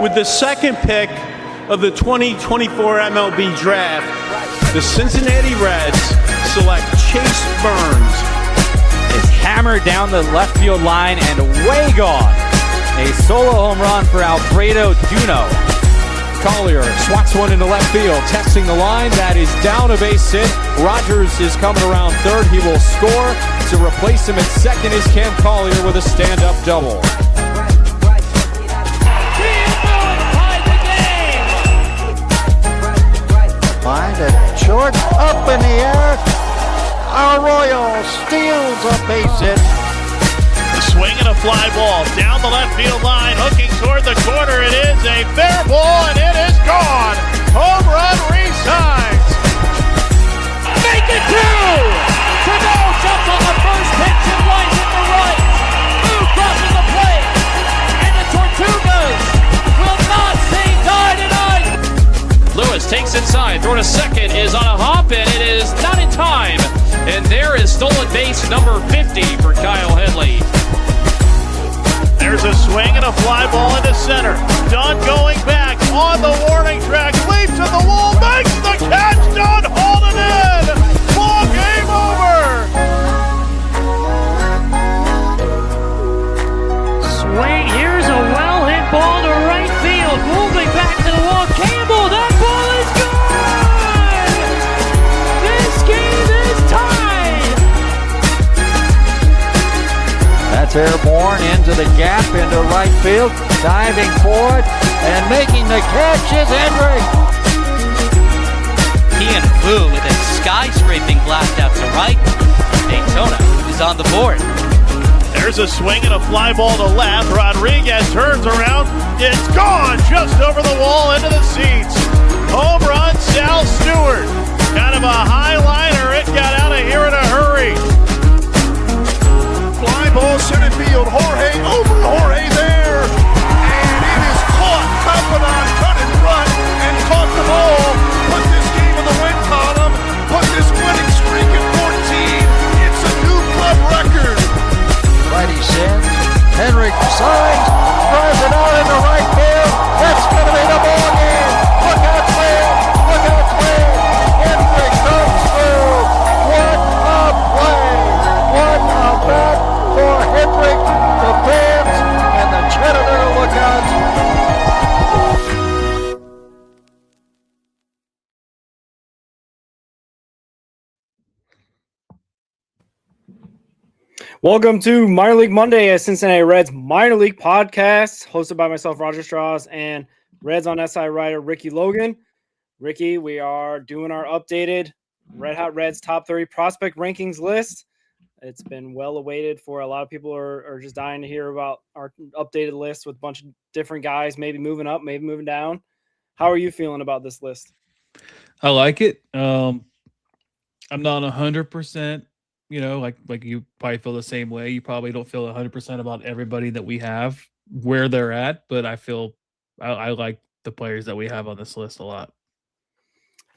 With the second pick of the 2024 MLB Draft, the Cincinnati Reds select Chase Burns. Is hammered down the left field line and way gone. A solo home run for Alfredo Duno. Collier swats one into left field, testing the line. That is down a base hit. Rogers is coming around third. He will score. To replace him at second is Cam Collier with a stand-up double. Find it short, up in the air. Arroyo steals a base hit. A swing and a fly ball down the left field line, hooking toward the corner. It is a fair ball, and it is gone. Home run re-signs. Make it two! Duno jumps on the first pitch and lines it to right. Move crosses the plate, and the Tortugas will not say die tonight. Lewis takes inside, throw to second, is on a hop, and it is not in time. And there is stolen base number 50 for Kyle Headley. There's a swing and a fly ball into center. Dunn going back on the warning track, leaps to the wall, makes the catch. Dunn hauled it in. Ball game over. Swing, here's a well-hit ball to right field. Moving back to the wall. Campbell, that ball is gone! This game is tied! That's airborne into the gap, into right field. Diving forward and making the catch is Hendrick. He and Fu with a skyscraping blast out to right. Daytona is on the board. There's a swing and a fly ball to left. Rodriguez turns around. It's gone just over the wall into the seats. Home run, Sal Stewart. Kind of a high liner. It got out of here in a hurry. Fly ball center field. Jorge there. And it is caught. Campanon cut in front and caught the ball. Put this game in the win column. Put this winning streak at 14. It's a new club record. Righty sends. Hendrick signs. Drives it out into right field. That's going to be the ball game. Look out, Clem. Look out, Clem. Hendrick comes through. What a play. What a bat for Hendrick, the fans, and the Chattanooga Lookouts. Welcome to Minor League Monday, a Cincinnati Reds minor league podcast, hosted by myself, Roger Strauss, and Reds on SI writer Ricky Logan. Ricky, we are doing our updated Red Hot Reds top 30 prospect rankings list. It's been well awaited for a lot of people are just dying to hear about our updated list with a bunch of different guys, maybe moving up, maybe moving down. How are you feeling about this list? I like it. I'm not 100%. You know, like you probably feel the same way. You probably don't feel 100% about everybody that we have where they're at, but I feel I like the players that we have on this list a lot.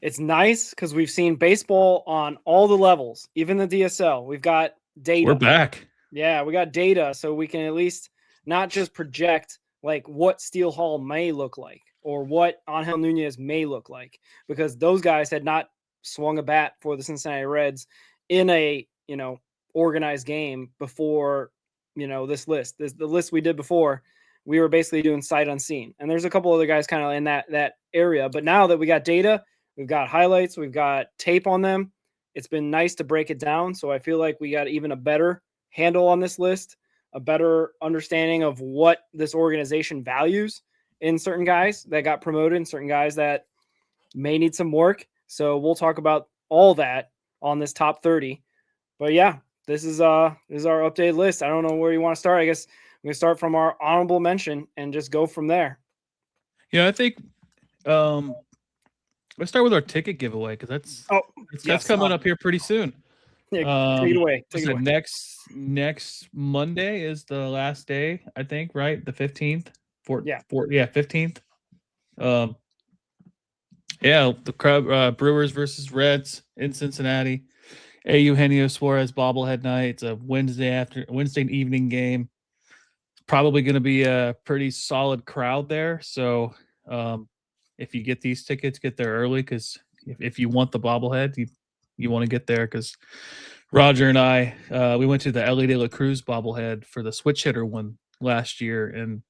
It's nice because we've seen baseball on all the levels, even the DSL. We've got data. We're back. Yeah, we got data, so we can at least not just project like what Steele Hall may look like or what Angel Nunez may look like, because those guys had not swung a bat for the Cincinnati Reds in a organized game before, this list. The list we did before, we were basically doing sight unseen. And there's a couple other guys kind of in that area. But now that we got data, we've got highlights, we've got tape on them, it's been nice to break it down. So I feel like we got even a better handle on this list, a better understanding of what this organization values in certain guys that got promoted and certain guys that may need some work. So we'll talk about all that on this top 30. But yeah, this is our updated list. I don't know where you want to start. I guess we can start from our honorable mention and just go from there. Yeah, I think let's start with our ticket giveaway because that's coming up here pretty soon. Yeah, take it away. Next Monday is the last day, I think, right? The 15th. 15th. The Brewers versus Reds in Cincinnati. Eugenio Suarez bobblehead night. It's a Wednesday evening game. probably going to be a pretty solid crowd there. So if you get these tickets, get there early, because if you want the bobblehead, you want to get there, because Roger and I, we went to the Ellie De La Cruz bobblehead for the switch hitter one last year, and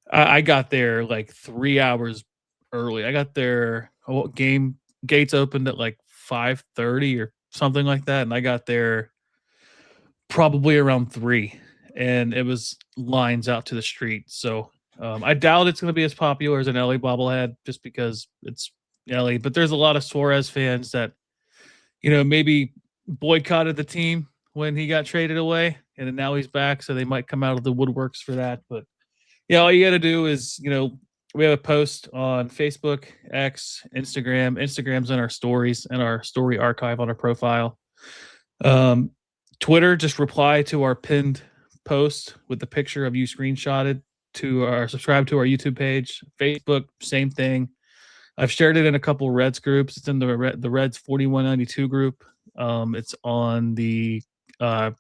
I got there like 3 hours early. I got there, game gates opened at like 5:30 or something like that, and I got there probably around 3, and it was lines out to the street. So I doubt it's going to be as popular as an LA bobblehead, just because it's LA. But there's a lot of Suarez fans that, maybe boycotted the team when he got traded away, and then now he's back, so they might come out of the woodworks for that. But yeah, all you got to do is, we have a post on Facebook, X, Instagram. Instagram's in our stories and our story archive on our profile. Twitter, just reply to our pinned post with the picture of you screenshotted subscribe to our YouTube page. Facebook, same thing. I've shared it in a couple Reds groups. It's in the Reds 4192 group. It's on the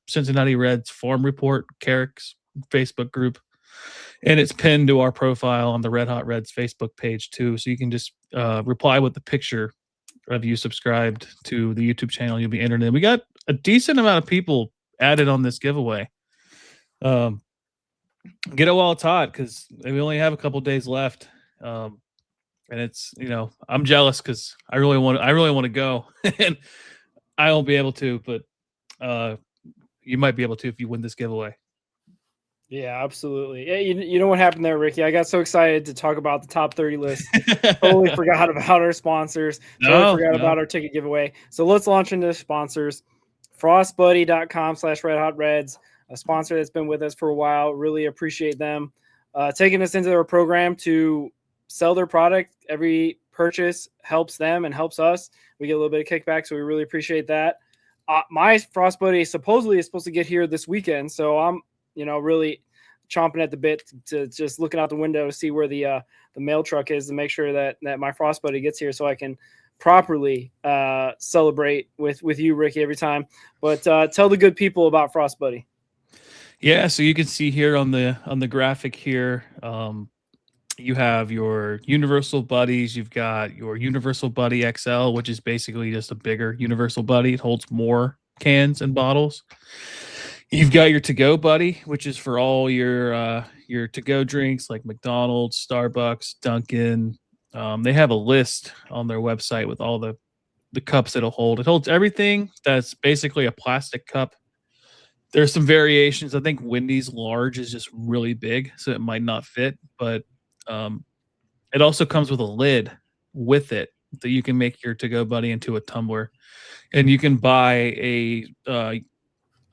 Cincinnati Reds Farm Report Carrick's Facebook group, and it's pinned to our profile on the Red Hot Reds Facebook page too. So you can just reply with the picture of you subscribed to the YouTube channel. You'll be entered in. We got a decent amount of people added on this giveaway. Get it while it's hot, because we only have a couple days left. And it's, I'm jealous, because I really want to go, and I won't be able to, but you might be able to if you win this giveaway. Yeah, absolutely. Yeah, you know what happened there, Ricky? I got so excited to talk about the top 30 list. Totally forgot about our sponsors. Totally forgot about our ticket giveaway. So let's launch into the sponsors. FrostBuddy.com/RedHotReds, a sponsor that's been with us for a while. Really appreciate them taking us into their program to sell their product. Every purchase helps them and helps us. We get a little bit of kickback, so we really appreciate that. My Frost Buddy supposedly is supposed to get here this weekend, so I'm really chomping at the bit to just looking out the window to see where the mail truck is, to make sure that my Frost Buddy gets here, so I can properly celebrate with you, Ricky, every time. But tell the good people about Frost Buddy. Yeah, so you can see here on the graphic here, you have your Universal Buddies. You've got your Universal Buddy XL, which is basically just a bigger Universal Buddy. It holds more cans and bottles. You've got your To-Go Buddy, which is for all your to-go drinks like McDonald's, Starbucks, Dunkin'. They have a list on their website with all the cups it'll hold. It holds everything that's basically a plastic cup. There's some variations. I think Wendy's large is just really big, so it might not fit. But it also comes with a lid with it that you can make your To-Go Buddy into a tumbler. And you can buy a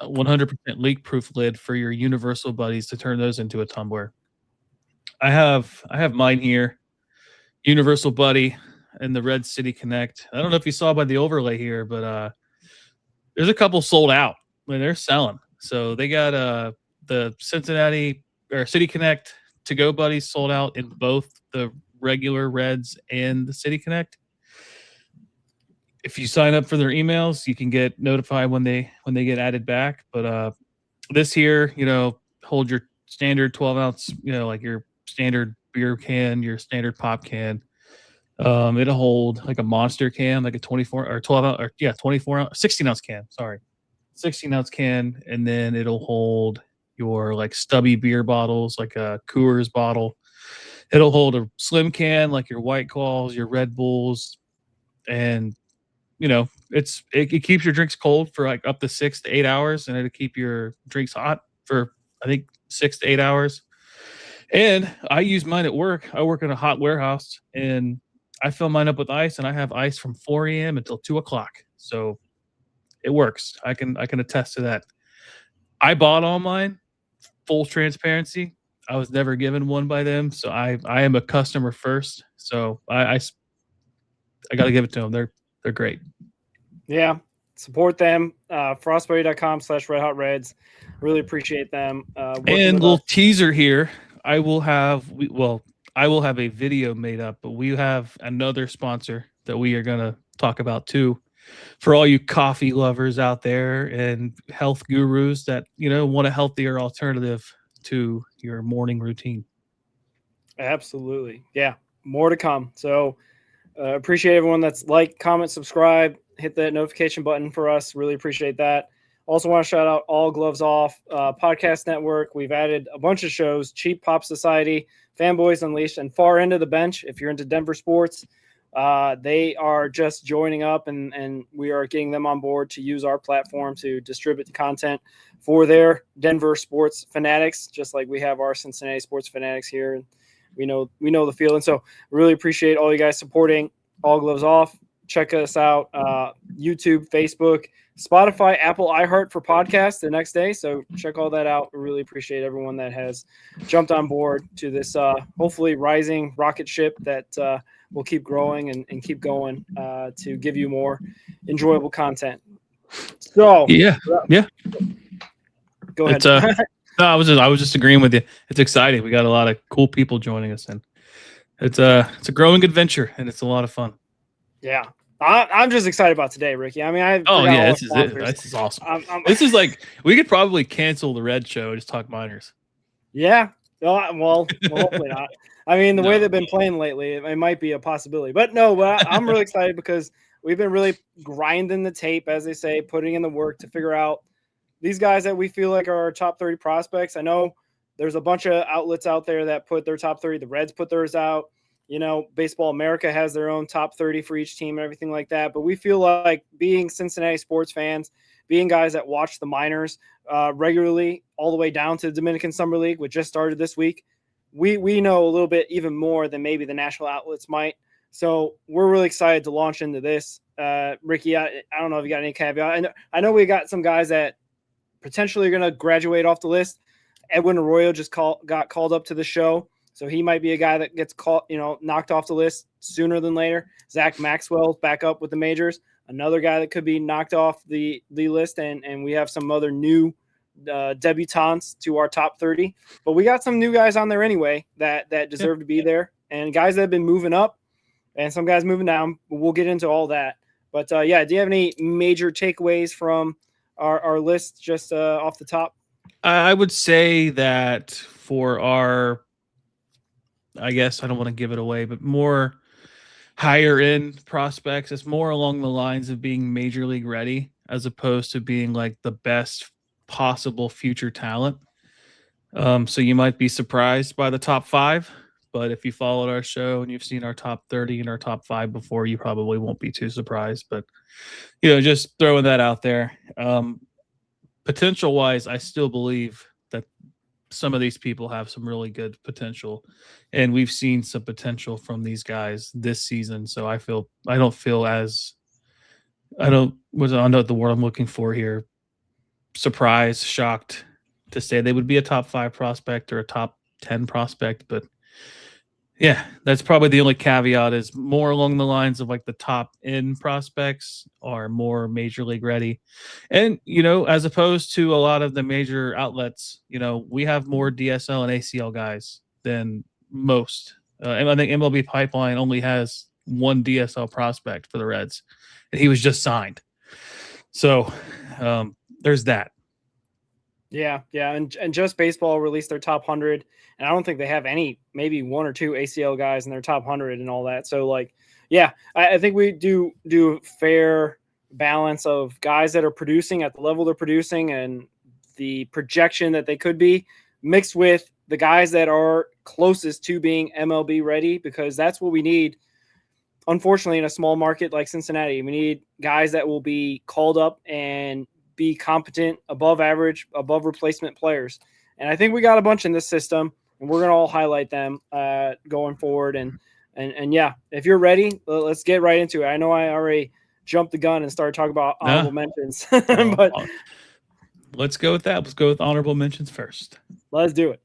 100% leak-proof lid for your Universal Buddies to turn those into a tumbler. I have mine here, Universal Buddy and the Red City Connect. I don't know if you saw by the overlay here, but there's a couple sold out. I mean, they're selling. So they got the Cincinnati or City Connect To-Go Buddies sold out in both the regular Reds and the City Connect. If you sign up for their emails, you can get notified when they get added back. But this here, hold your standard 12-ounce, like your standard beer can, your standard pop can. It'll hold like a monster can, like a 24 or 12 ounce, or 24 ounce, 16-ounce can. Sorry, 16-ounce can, and then it'll hold your like stubby beer bottles, like a Coors bottle. It'll hold a slim can, like your White Claws, your Red Bulls, and it keeps your drinks cold for like up to 6 to 8 hours, and it'll keep your drinks hot for I think 6 to 8 hours. And I use mine at work. I work in a hot warehouse, and I fill mine up with ice, and I have ice from 4 a.m. until 2 o'clock. So it works. I can attest to that. I bought all mine, full transparency. I was never given one by them, so I am a customer first. So I got to give it to them. They're great. Yeah, support them. Frostbuddy.com/RedHotReds. Really appreciate them. And little teaser here. I will have a video made up, but we have another sponsor that we are going to talk about too, for all you coffee lovers out there and health gurus that want a healthier alternative to your morning routine. Absolutely. Yeah. More to come. So appreciate everyone that's like, comment, subscribe, hit that notification button for us. Really appreciate that. Also want to shout out All Gloves Off podcast network. We've added a bunch of shows: Cheap Pop Society, Fanboys Unleashed, and Far End of the Bench. If you're into Denver sports, they are just joining up, and we are getting them on board to use our platform to distribute the content for their Denver sports fanatics, just like we have our Cincinnati sports fanatics here. And we know the feeling. So really appreciate all you guys supporting All Gloves Off. Check us out, YouTube, Facebook, Spotify, Apple, iHeart for podcasts the next day. So check all that out. We really appreciate everyone that has jumped on board to this hopefully rising rocket ship that will keep growing and keep going to give you more enjoyable content. So yeah. Go ahead. No, I was just agreeing with you. It's exciting. We got a lot of cool people joining us, and it's a growing adventure, and it's a lot of fun. Yeah. I'm just excited about today, Ricky. I mean, this is it. This is awesome. This is like, we could probably cancel the Red Show and just talk minors. Yeah. Well, hopefully not. I mean, the way they've been playing lately, it might be a possibility. But I'm really excited because we've been really grinding the tape, as they say, putting in the work to figure out these guys that we feel like are our top 30 prospects. I know there's a bunch of outlets out there that put their top 30. The Reds put theirs out. You know, Baseball America has their own top 30 for each team and everything like that. But we feel like, being Cincinnati sports fans, being guys that watch the minors regularly all the way down to the Dominican Summer League, which just started this week, we know a little bit even more than maybe the national outlets might. So we're really excited to launch into this. Ricky, I don't know if you got any caveat. I know we got some guys that potentially are going to graduate off the list. Edwin Arroyo just got called up to the show. So he might be a guy that gets knocked off the list sooner than later. Zach Maxwell's back up with the majors. Another guy that could be knocked off the list. And we have some other new debutants to our top 30. But we got some new guys on there anyway that deserve to be there. And guys that have been moving up and some guys moving down. We'll get into all that. But, do you have any major takeaways from our list just off the top? I would say that for our, I guess I don't want to give it away, but more higher end prospects, it's more along the lines of being major league ready as opposed to being like the best possible future talent. So you might be surprised by the top 5, but if you followed our show and you've seen our top 30 and our top 5 before, you probably won't be too surprised. But, just throwing that out there. Potential wise, I still believe that some of these people have some really good potential, and we've seen some potential from these guys this season. So I don't know the word I'm looking for here. Surprised, shocked to say they would be a top 5 prospect or a top 10 prospect, but yeah, that's probably the only caveat, is more along the lines of like the top end prospects are more major league ready. And, as opposed to a lot of the major outlets, we have more DSL and ACL guys than most. And I think MLB Pipeline only has one DSL prospect for the Reds, and he was just signed. So there's that. Yeah. And Just Baseball released their top 100, and I don't think they have maybe 1 or 2 ACL guys in their top 100 and all that. So, I think we do fair balance of guys that are producing at the level they're producing and the projection that they could be, mixed with the guys that are closest to being MLB ready, because that's what we need. Unfortunately, in a small market like Cincinnati, we need guys that will be called up and be competent, above average, above replacement players. And I think we got a bunch in this system, and we're going to all highlight them going forward. And if you're ready, let's get right into it. I know I already jumped the gun and started talking about honorable mentions, but let's go with that. Let's go with honorable mentions first. Let's do it.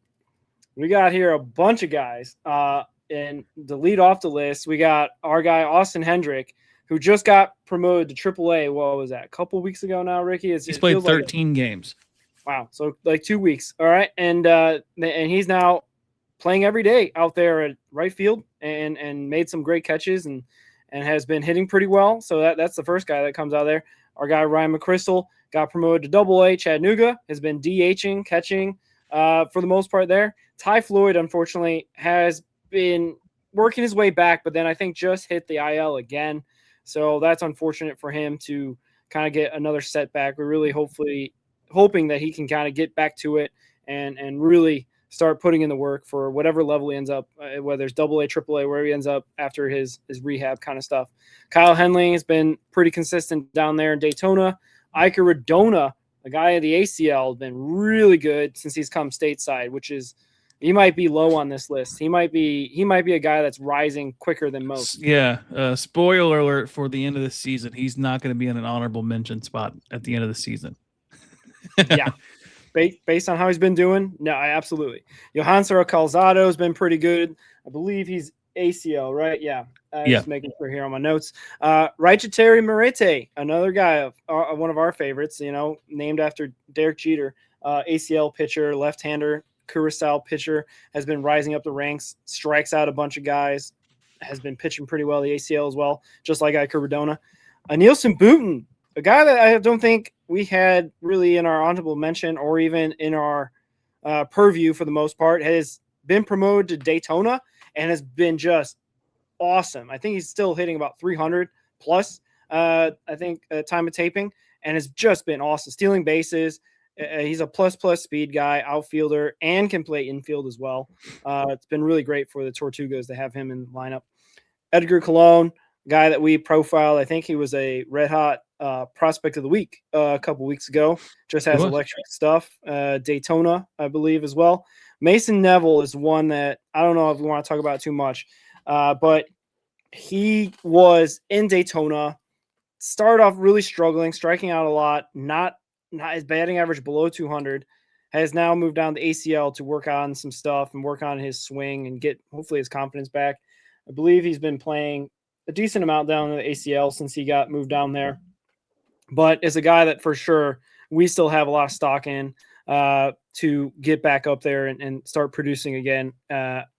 We got here a bunch of guys. And to lead off the list, we got our guy, Austin Hendrick, who just got promoted to Triple-A. What was that? A couple weeks ago now, Ricky? He's played 13 games. Wow. So like 2 weeks. All right. And he's now playing every day out there at right field and made some great catches and has been hitting pretty well. So that's the first guy that comes out there. Our guy, Ryan McChrystal, got promoted to Double-A. Chattanooga has been DHing, catching, for the most part there. Ty Floyd, unfortunately, has been working his way back, but then I think just hit the IL again. So that's unfortunate for him to kind of get another setback. We're really hoping that he can kind of get back to it and really start putting in the work for whatever level he ends up, whether it's AA, Triple-A, wherever he ends up after his rehab kind of stuff. Kyle Henling has been pretty consistent down there in Daytona. Iker Radona, a guy of the ACL, has been really good since he's come stateside, which is he might be low on this list. He might be a guy that's rising quicker than most. Yeah. Spoiler alert for the end of the season. He's not going to be in an honorable mention spot at the end of the season. Yeah. Based on how he's been doing, no, absolutely. Johansson Calzado has been pretty good. I believe he's ACL, right? Yeah. Just making sure here on my notes. Raichiteri Merete, another guy of one of our favorites, named after Derek Jeter, ACL pitcher, left-hander, Curacao pitcher, has been rising up the ranks, strikes out a bunch of guys, has been pitching pretty well, the ACL as well, just like Iker Radona. Nielsen Booten, a guy that I don't think we had really in our honorable mention or even in our purview for the most part, has been promoted to Daytona and has been just awesome. I think he's still hitting about 300 plus, I think, time of taping, and has just been awesome. Stealing bases. He's a plus speed guy, outfielder, and can play infield as well. It's been really great for the Tortugas to have him in the lineup. Edgar Colon, guy that we profiled. I think he was a red hot prospect of the week a couple weeks ago. Just has electric stuff. Daytona, I believe, as well. Mason Neville is one that I don't know if we want to talk about too much, but he was in Daytona, started off really struggling, striking out a lot, not his batting average below 200, has now moved down to ACL to work on some stuff and work on his swing and get hopefully his confidence back. I believe he's been playing a decent amount down in the ACL since he got moved down there, but is a guy that for sure we still have a lot of stock in to get back up there and start producing again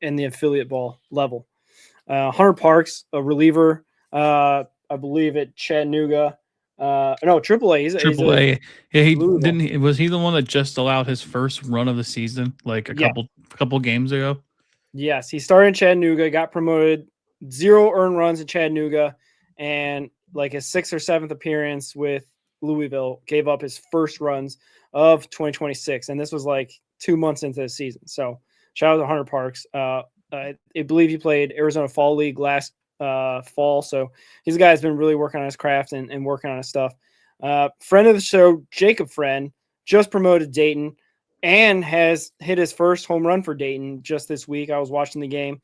in the affiliate ball level. Hunter Parks, a reliever, I believe at Chattanooga. No, Triple-A. He's Triple-A. Yeah, he didn't. Was he the one that just allowed his first run of the season, like a couple games ago? Yes, he started in Chattanooga, got promoted, 0 earned runs in Chattanooga, and like his 6th or 7th appearance with Louisville, gave up his first runs of 2026, and this was like 2 months into the season. So shout out to Hunter Parks. I believe he played Arizona Fall League last fall, so he's a guy that's been really working on his craft and working on his stuff. Friend of the show, Jacob Friend, just promoted Dayton and has hit his first home run for Dayton just this week. I was watching the game.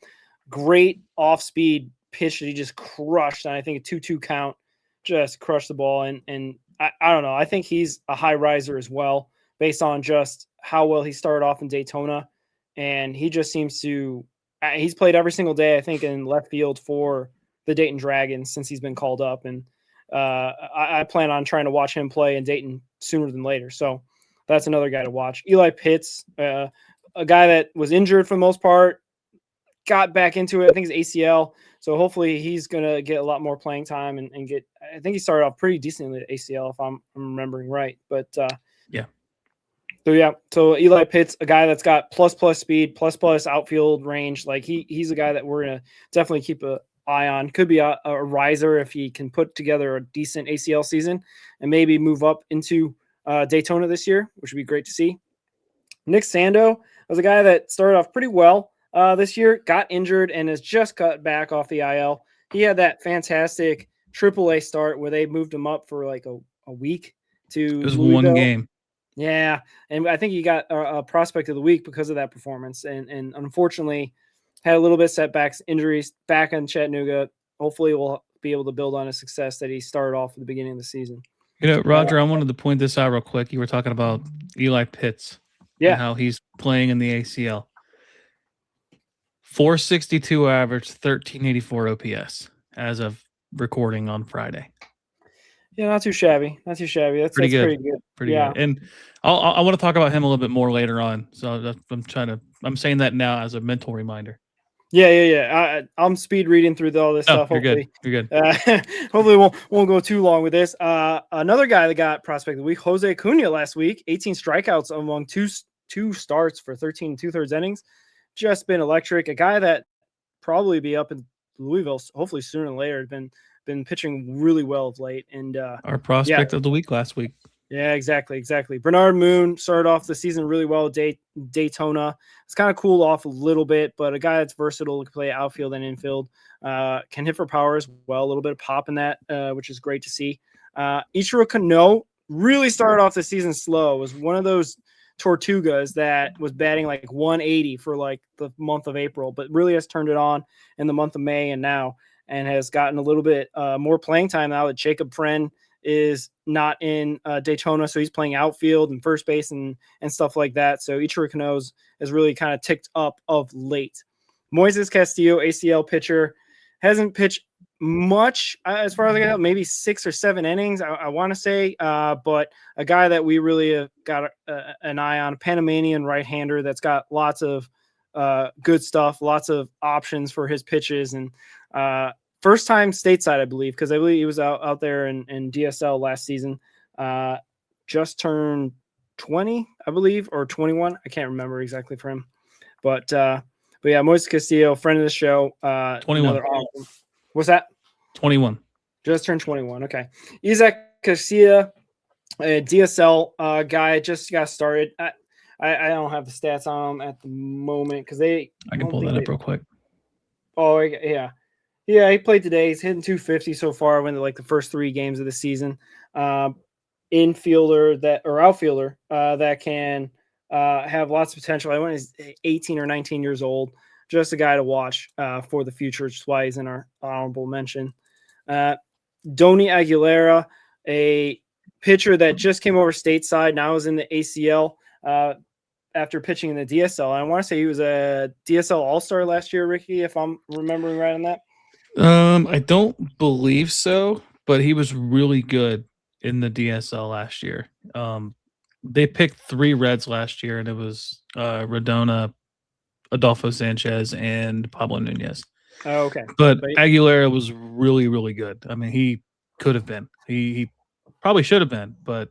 Great off-speed pitch that he just crushed, and I think a 2-2 count, just crushed the ball. And I don't know, I think he's a high riser as well based on just how well he started off in Daytona, and he just seems to he's played every single day, I think, in left field for the Dayton Dragons since he's been called up. And I plan on trying to watch him play in Dayton sooner than later. So that's another guy to watch. Eli Pitts, a guy that was injured for the most part, got back into it. I think it's ACL. So hopefully he's going to get a lot more playing time and get – I think he started off pretty decently at ACL if I'm remembering right. But yeah. So Eli Pitts, a guy that's got plus speed, plus outfield range. Like he's a guy that we're going to definitely keep an eye on. Could be a riser if he can put together a decent ACL season and maybe move up into Daytona this year, which would be great to see. Nick Sando was a guy that started off pretty well this year, got injured, and has just cut back off the IL. He had that fantastic Triple-A start where they moved him up for like a week to It was Louisville. one game. Yeah, and I think he got a prospect of the week because of that performance, and unfortunately had a little bit of setbacks, injuries back in Chattanooga. Hopefully we'll be able to build on his success that he started off at the beginning of the season. Roger, I wanted to point this out real quick. You were talking about Eli Pitts and how he's playing in the ACL. 462 average, 1384 OPS as of recording on Friday. Yeah, not too shabby. That's pretty good. Pretty good. And I want to talk about him a little bit more later on. So I'm saying that now as a mental reminder. Yeah. I'm speed reading through all this stuff. You're good. Hopefully won't go too long with this. Another guy that got prospect of the week, Jose Acuna last week, 18 strikeouts among two 2 starts for 13 2/3 innings. Just been electric. A guy that probably be up in Louisville hopefully sooner than later. Been pitching really well of late. And Our prospect of the week last week. yeah, exactly. Bernard Moon started off the season really well at Daytona. It's kind of cooled off a little bit, but a guy that's versatile, can play outfield and infield, can hit for power as well. A little bit of pop in that, which is great to see. Ichiro Kano really started off the season slow. Was one of those Tortugas that was batting like 180 for like the month of April, but really has turned it on in the month of May and now, and has gotten a little bit more playing time now that Jacob Friend is not in Daytona, so he's playing outfield and first base and stuff like that. So Ichiro Kano has really kind of ticked up of late. Moises Castillo, ACL pitcher, hasn't pitched much as far as I can tell, maybe 6 or 7 innings, I want to say, but a guy that we really got an eye on, a Panamanian right-hander that's got lots of good stuff, lots of options for his pitches, and first time stateside, I believe, because I believe he was out there in DSL last season. Just turned 20, I believe, or 21. I can't remember exactly for him. But yeah, Moises Castillo, friend of the show. 21. What's that? 21. Just turned 21. Okay. Isaac Casilla, a DSL guy, just got started. I don't have the stats on him at the moment because I can pull that up real quick. Oh, yeah. Yeah, he played today. He's hitting 250 so far when like the first 3 games of the season. Outfielder that can have lots of potential. I went, he's 18 or 19 years old. Just a guy to watch for the future, which is why he's in our honorable mention. Doni Aguilera, a pitcher that just came over stateside, now is in the ACL after pitching in the DSL. I want to say he was a DSL All-Star last year, Ricky, if I'm remembering right on that. I don't believe so, but he was really good in the DSL last year. They picked 3 Reds last year, and it was Rodona, Adolfo Sanchez, and Pablo Nunez. Oh, okay. But Aguilera was really, really good. I mean, he could have been. He probably should have been, but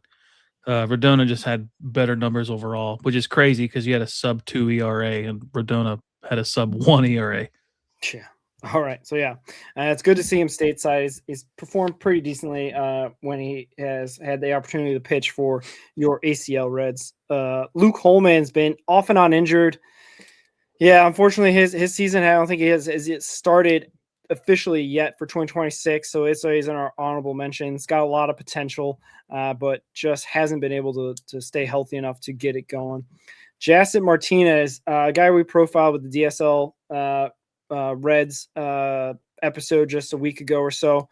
Rodona just had better numbers overall, which is crazy because he had a sub-2 ERA, and Rodona had a sub-1 ERA. Yeah. All right. So, yeah, it's good to see him stateside. He's performed pretty decently when he has had the opportunity to pitch for your ACL Reds. Luke Holman's been off and on injured. Yeah, unfortunately, his season, I don't think he has started officially yet for 2026. So he's in our honorable mentions. Got a lot of potential, but just hasn't been able to stay healthy enough to get it going. Jacet Martinez, a guy we profiled with the DSL Reds episode just a week ago or so.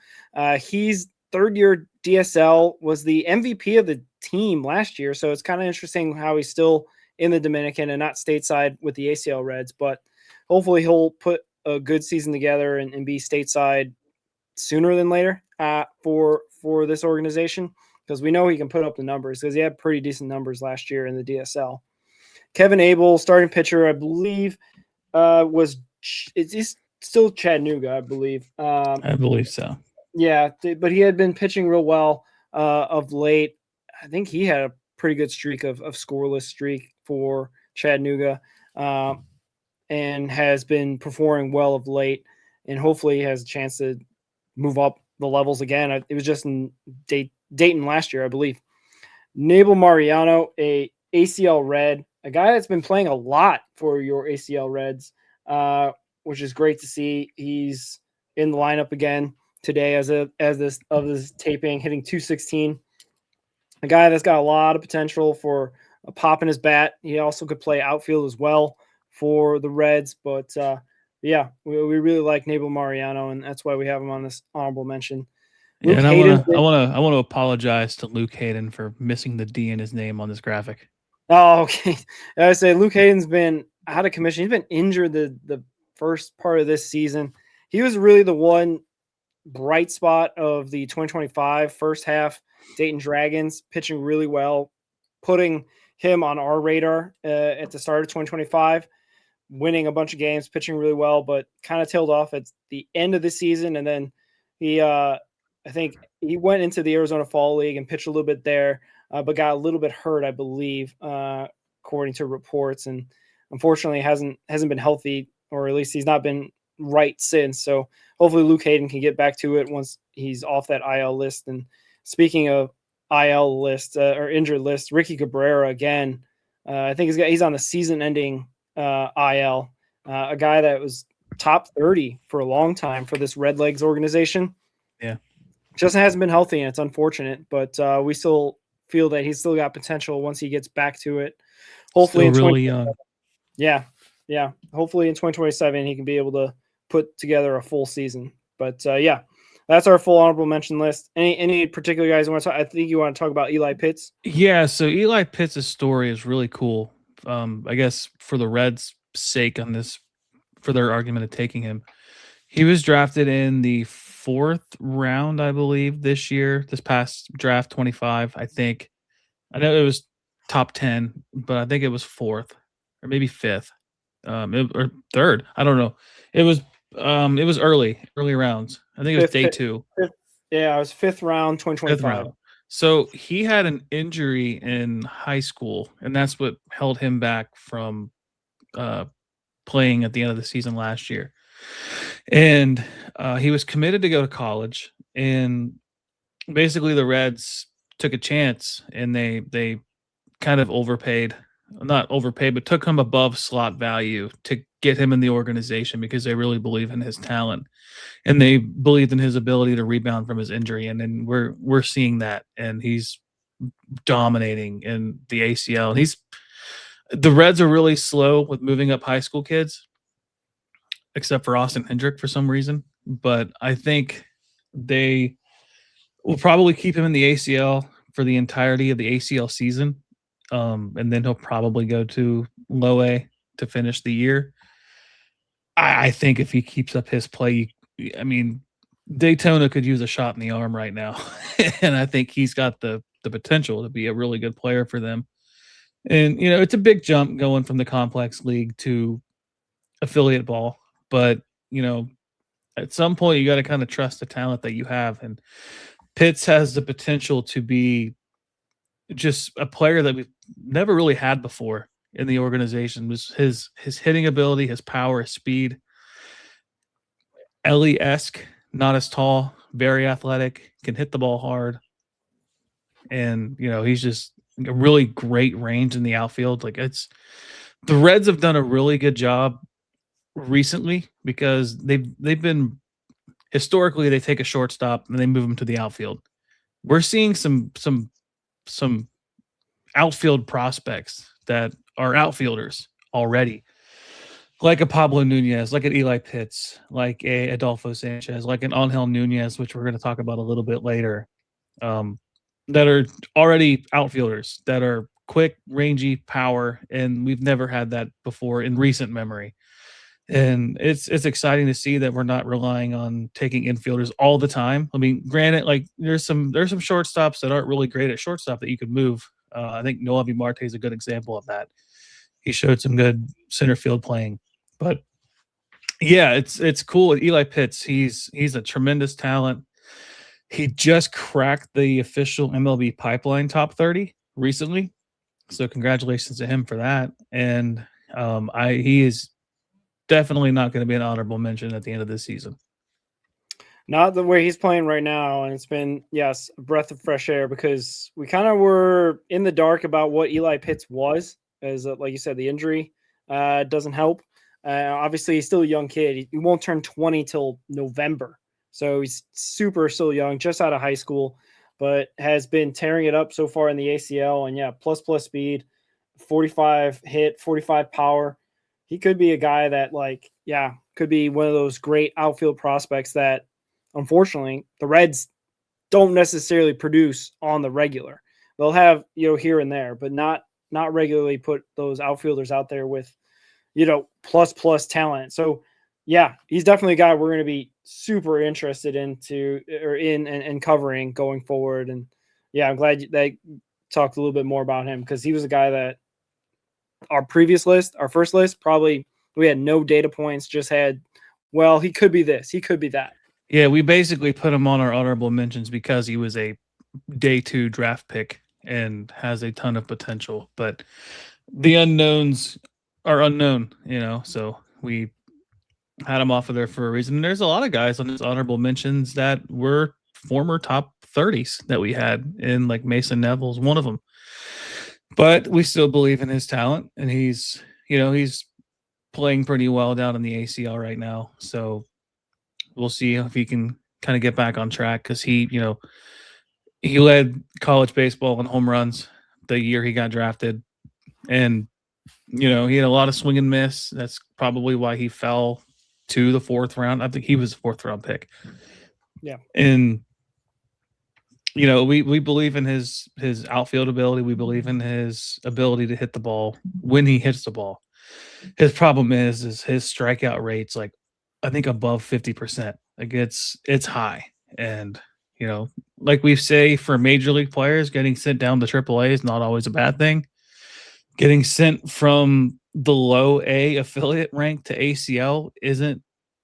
He's third-year DSL, was the MVP of the team last year. So it's kind of interesting how he's still in the Dominican and not stateside with the ACL Reds, but hopefully he'll put a good season together and be stateside sooner than later for this organization, because we know he can put up the numbers because he had pretty decent numbers last year in the DSL. Kevin Abel, starting pitcher, I believe, it's still Chattanooga, I believe. I believe so. Yeah, but he had been pitching real well of late. I think he had a pretty good streak of scoreless streak for Chattanooga, and has been performing well of late, and hopefully has a chance to move up the levels again. It was just in Dayton last year, I believe. Nabel Mariano, a ACL Red, a guy that's been playing a lot for your ACL Reds, which is great to see. He's in the lineup again today as this taping, hitting 216. A guy that's got a lot of potential for a pop in his bat. He also could play outfield as well for the Reds, but yeah, we really like Nabel Mariano, and that's why we have him on this honorable mention. Yeah, and I want to apologize to Luke Hayden for missing the D in his name on this graphic. Oh, okay. I say Luke Hayden's been out of commission. He's been injured the first part of this season. He was really the one bright spot of the 2025 first half. Dayton Dragons pitching really well, putting him on our radar at the start of 2025, winning a bunch of games, pitching really well, but kind of tailed off at the end of the season. And then he, I think he went into the Arizona Fall League and pitched a little bit there, but got a little bit hurt, I believe. according to reports, and unfortunately hasn't been healthy, or at least he's not been right since. So hopefully Luke Hayden can get back to it once he's off that IL list. And speaking of IL list or injured list, Ricky Cabrera again. I think he's on the season-ending IL. A guy that was top 30 for a long time for this Red Legs organization. Yeah, just hasn't been healthy, and it's unfortunate. But we still feel that he's still got potential once he gets back to it. Hopefully, still really young. Yeah. Hopefully in 2027 he can be able to put together a full season. But yeah, that's our full honorable mention list. Any particular guys you want to talk? I think you want to talk about Eli Pitts. Yeah, so Eli Pitts' story is really cool. I guess for the Reds' sake on this, for their argument of taking him, he was drafted in the 4th round, I believe, this past draft 25. I think, I know it was top 10, but I think it was 4th or maybe 5th, or 3rd. I don't know. It was early rounds. I think it was day 2. Yeah, it was 5th round, 2025. So he had an injury in high school, and that's what held him back from playing at the end of the season last year. And he was committed to go to college, and basically the Reds took a chance, and they kind of not overpaid, but took him above slot value to get him in the organization because they really believe in his talent, and they believed in his ability to rebound from his injury. And then we're seeing that, and he's dominating in the ACL. And the Reds are really slow with moving up high school kids, except for Austin Hendrick for some reason. But I think they will probably keep him in the ACL for the entirety of the ACL season. And then he'll probably go to low A to finish the year. I think if he keeps up his play, I mean, Daytona could use a shot in the arm right now. And I think he's got the potential to be a really good player for them. And, it's a big jump going from the complex league to affiliate ball. But, at some point you got to kind of trust the talent that you have. And Pitts has the potential to be just a player that we've never really had before in the organization. Was his hitting ability, his power, his speed. Ellie-esque, not as tall, very athletic, can hit the ball hard. And, he's just a really great range in the outfield. The Reds have done a really good job recently because they've been historically, they take a shortstop and they move him to the outfield. We're seeing some outfield prospects that are outfielders already, like a Pablo Nunez, like an Eli Pitts, like a Adolfo Sanchez, like an Angel Nunez, which we're going to talk about a little bit later, that are already outfielders, that are quick, rangy, power, and we've never had that before in recent memory. And it's exciting to see that we're not relying on taking infielders all the time. I mean, granted, there's some shortstops that aren't really great at shortstop that you could move. I think Noel Marte is a good example of that. He showed some good center field playing. But yeah, it's cool with Eli Pitts. He's a tremendous talent. He just cracked the official MLB Pipeline top 30 recently, so congratulations to him for that. And he is definitely not going to be an honorable mention at the end of this season. Not the way he's playing right now, and it's been, yes, a breath of fresh air because we kind of were in the dark about what Eli Pitts was, as like you said, the injury doesn't help. Obviously, he's still a young kid. He won't turn 20 till November, so he's still young, just out of high school, but has been tearing it up so far in the ACL. And yeah, plus speed, 45 hit, 45 power. He could be a guy that, could be one of those great outfield prospects that, unfortunately, the Reds don't necessarily produce on the regular. They'll have, here and there, but not regularly put those outfielders out there with, plus talent. So, yeah, he's definitely a guy we're going to be super interested in covering going forward. And, yeah, I'm glad they talked a little bit more about him because he was a guy that our first list, probably we had no data points, just had, well, he could be this, he could be that. Yeah, we basically put him on our honorable mentions because he was a day 2 draft pick and has a ton of potential. But the unknowns are unknown, so we had him off of there for a reason. And there's a lot of guys on his honorable mentions that were former top 30s that we had, in like Mason Neville's one of them. But we still believe in his talent, and he's playing pretty well down in the ACL right now. So we'll see if he can kind of get back on track, because he led college baseball in home runs the year he got drafted. And, he had a lot of swing and miss. That's probably why he fell to the 4th round. I think he was a 4th round pick. Yeah. And, we believe in his outfield ability. We believe in his ability to hit the ball when he hits the ball. His problem is his strikeout rate's like, I think, above 50%. Like it's high. And, like we say, for major league players, getting sent down to Triple-A is not always a bad thing. Getting sent from the low A affiliate rank to ACL isn't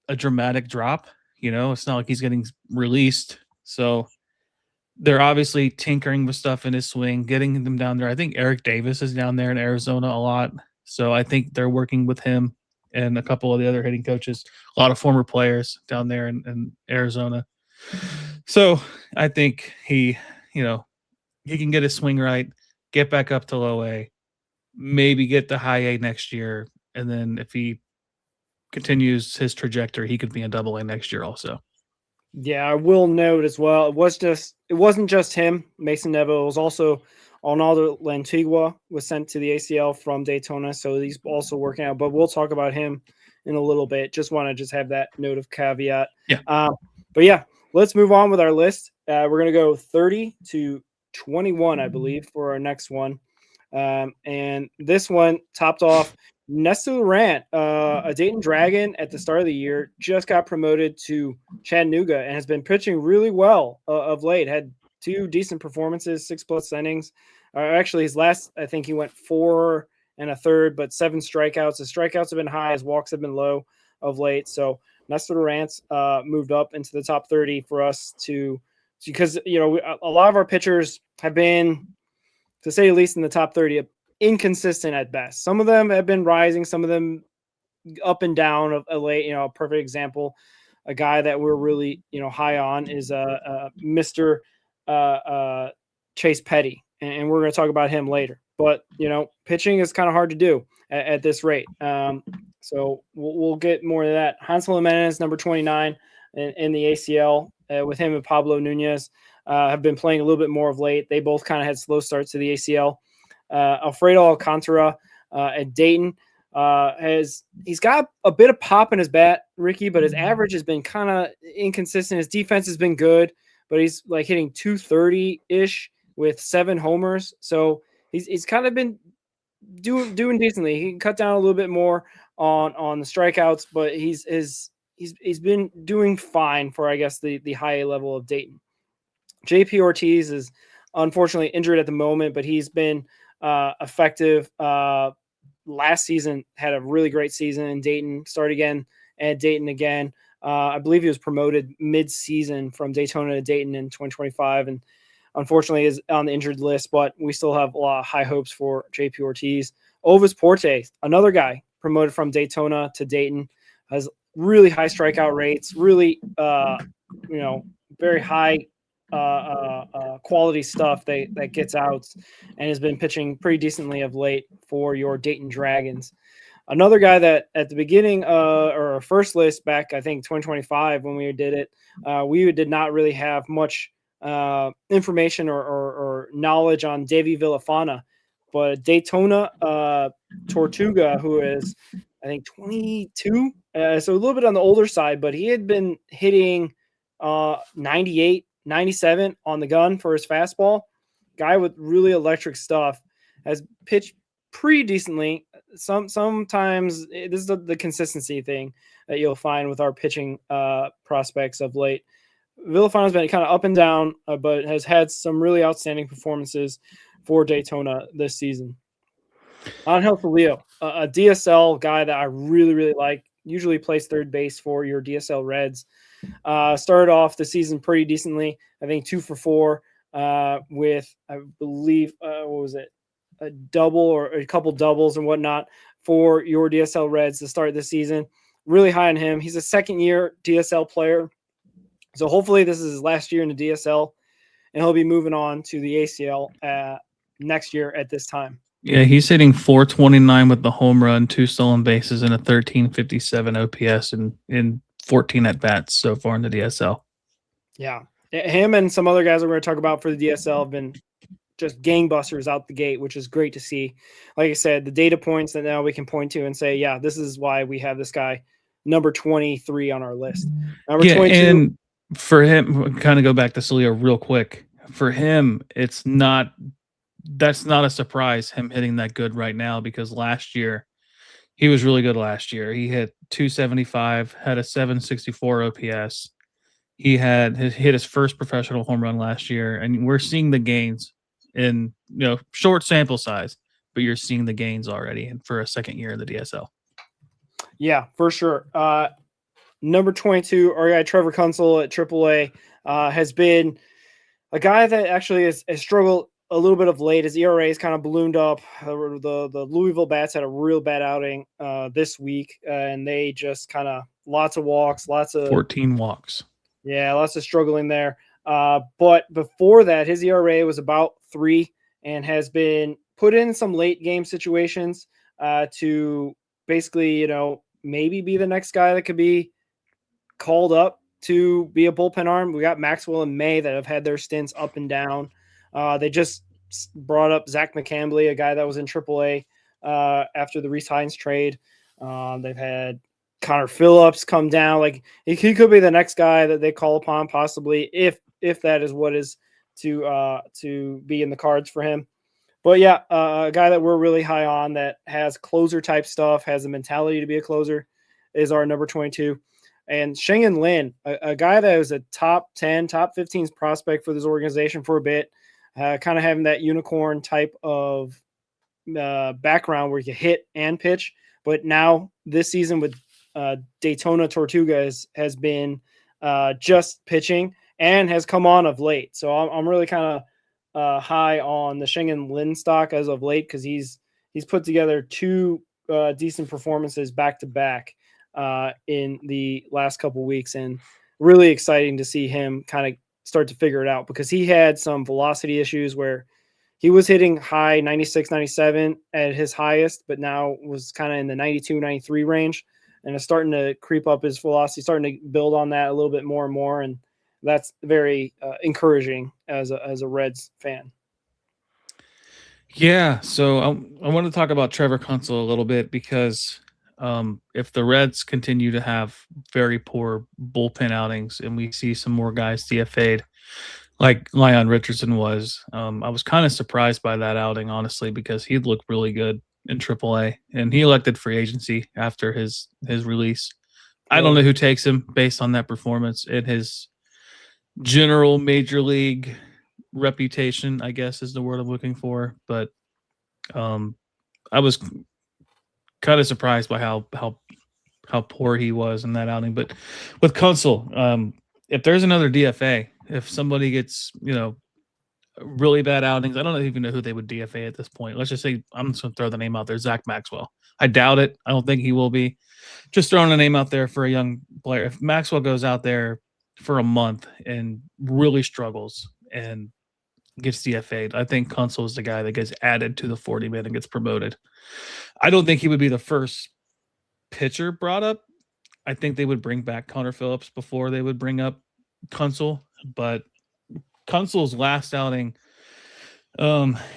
a dramatic drop. It's not like he's getting released. So they're obviously tinkering with stuff in his swing, getting them down there. I think Eric Davis is down there in Arizona a lot. So I think they're working with him and a couple of the other hitting coaches, a lot of former players down there in Arizona. So I think he can get his swing right, get back up to low A, maybe get to high A next year. And then if he continues his trajectory, he could be in Double A next year also. Yeah, I will note as well, it wasn't just him. Mason Neville was also Arnaldo Lantigua was sent to the ACL from Daytona, so he's also working out. But we'll talk about him in a little bit. Just want to have that note of caveat. Yeah. But yeah, let's move on with our list. We're going to go 30 to 21, I believe, for our next one. And this one topped off Nestor Laurent, a Dayton Dragon at the start of the year, just got promoted to Chattanooga and has been pitching really well of late. Had 2 decent performances, 6+ innings. Actually, his last, I think he went 4 1/3, but 7 strikeouts. His strikeouts have been high, his walks have been low of late. So Nestor Laurent moved up into the top 30 for us because a lot of our pitchers have been, to say at least, in the top 30, inconsistent at best. Some of them have been rising, some of them up and down of late. A perfect example, a guy that we're really high on is Mr. Chase Petty, and we're going to talk about him later. But pitching is kind of hard to do at this rate. So we'll get more of that. Hansel Jimenez, number 29 in the ACL, with him and Pablo Nunez, have been playing a little bit more of late. They both kind of had slow starts to the ACL. Alfredo Alcantara at Dayton he's got a bit of pop in his bat, Ricky, but his average has been kind of inconsistent. His defense has been good, but he's like hitting 230-ish with 7 homers. So he's kind of been doing decently. He can cut down a little bit more on the strikeouts, but he's been doing fine for, I guess, the high A level of Dayton. JP Ortiz is unfortunately injured at the moment, but he's been effective. Last season had a really great season in Dayton. Started again at Dayton again. I believe he was promoted mid-season from Daytona to Dayton in 2025, and unfortunately is on the injured list, but we still have a lot of high hopes for JP Ortiz. Ovis Porte, another guy promoted from Daytona to Dayton, has really high strikeout rates, really very high quality stuff that gets outs, and has been pitching pretty decently of late for your Dayton Dragons. Another guy that at the beginning or our first list back, I think 2025 when we did it, we did not really have much information or knowledge on Davey Villafana, but Daytona Tortuga, who is I think 22, so a little bit on the older side, but he had been hitting 98, 97 on the gun for his fastball. Guy with really electric stuff, has pitched pretty decently. Sometimes this is the consistency thing that you'll find with our pitching prospects of late. Villafana's been kind of up and down, but has had some really outstanding performances for Daytona this season. Angel Leo, a DSL guy that I really, really like, usually plays third base for your DSL Reds. Started off the season pretty decently. I think 2 for 4 with, I believe, what was it? a double or a couple doubles and whatnot for your DSL Reds to start this season. Really high on him. He's a second-year DSL player. So hopefully this is his last year in the DSL, and he'll be moving on to the ACL next year at this time. Yeah, he's hitting 429 with the home run, 2 stolen bases, and a 1357 OPS in 14 at-bats so far in the DSL. Yeah. Him and some other guys we're going to talk about for the DSL have been just gangbusters out the gate, which is great to see. Like I said, the data points that now we can point to and say, yeah, this is why we have this guy number 23 on our list. Number 22. And for him, kind of go back to Celia real quick. For him, that's not a surprise, him hitting that good right now, because last year, he was really good last year. He hit 275, had a 764 OPS. He hit his first professional home run last year, and we're seeing the gains in short sample size, but you're seeing the gains already for a second year in the DSL. Yeah, for sure. Number 22, our guy Trevor Kunsel at Triple-A has been a guy that actually has struggled a little bit of late. His ERA has kind of ballooned up. The Louisville Bats had a real bad outing this week, and they just kind of lots of walks, 14 walks. Yeah, lots of struggling there. But before that, his ERA was about 3 and has been put in some late game situations to basically, maybe be the next guy that could be called up to be a bullpen arm. We got Maxwell and May that have had their stints up and down. They just brought up Zach McCambly, a guy that was in AAA after the Reese Hines trade. They've had Connor Phillips come down. Like he could be the next guy that they call upon, possibly if that is what is to be in the cards for him. But yeah, a guy that we're really high on that has closer type stuff, has a mentality to be a closer, is our number 22. And Shengen Lin, a guy that was a top 10, top 15 prospect for this organization for a bit, kind of having that unicorn type of background where you hit and pitch. But now this season with Daytona Tortuga has been just pitching and has come on of late. So I'm really kind of high on the Shengen Lin stock as of late, because he's put together 2 decent performances back to back in the last couple weeks, and really exciting to see him kind of start to figure it out, because he had some velocity issues where he was hitting high 96, 97 at his highest, but now was kind of in the 92, 93 range, and is starting to creep up his velocity, starting to build on that a little bit more and more. And that's very encouraging as a Reds fan. Yeah, so I want to talk about Trevor Kunsel a little bit, because if the Reds continue to have very poor bullpen outings and we see some more guys DFA'd, like Leon Richardson was, I was kind of surprised by that outing, honestly, because he looked really good in AAA, and he elected free agency after his release. I don't know who takes him based on that performance and his general major league reputation, I guess is the word I'm looking for. But I was kind of surprised by how poor he was in that outing. But with Kunsel, if there's another DFA, if somebody gets really bad outings, I don't even know who they would DFA at this point. Let's just say, I'm just going to throw the name out there, Zach Maxwell. I doubt it. I don't think he will be. Just throwing a name out there for a young player. If Maxwell goes out there for a month and really struggles and gets DFA'd, I think Kunsel is the guy that gets added to the 40-man and gets promoted. I don't think he would be the first pitcher brought up. I think they would bring back Connor Phillips before they would bring up Kunsel. But Kunsel's last outing,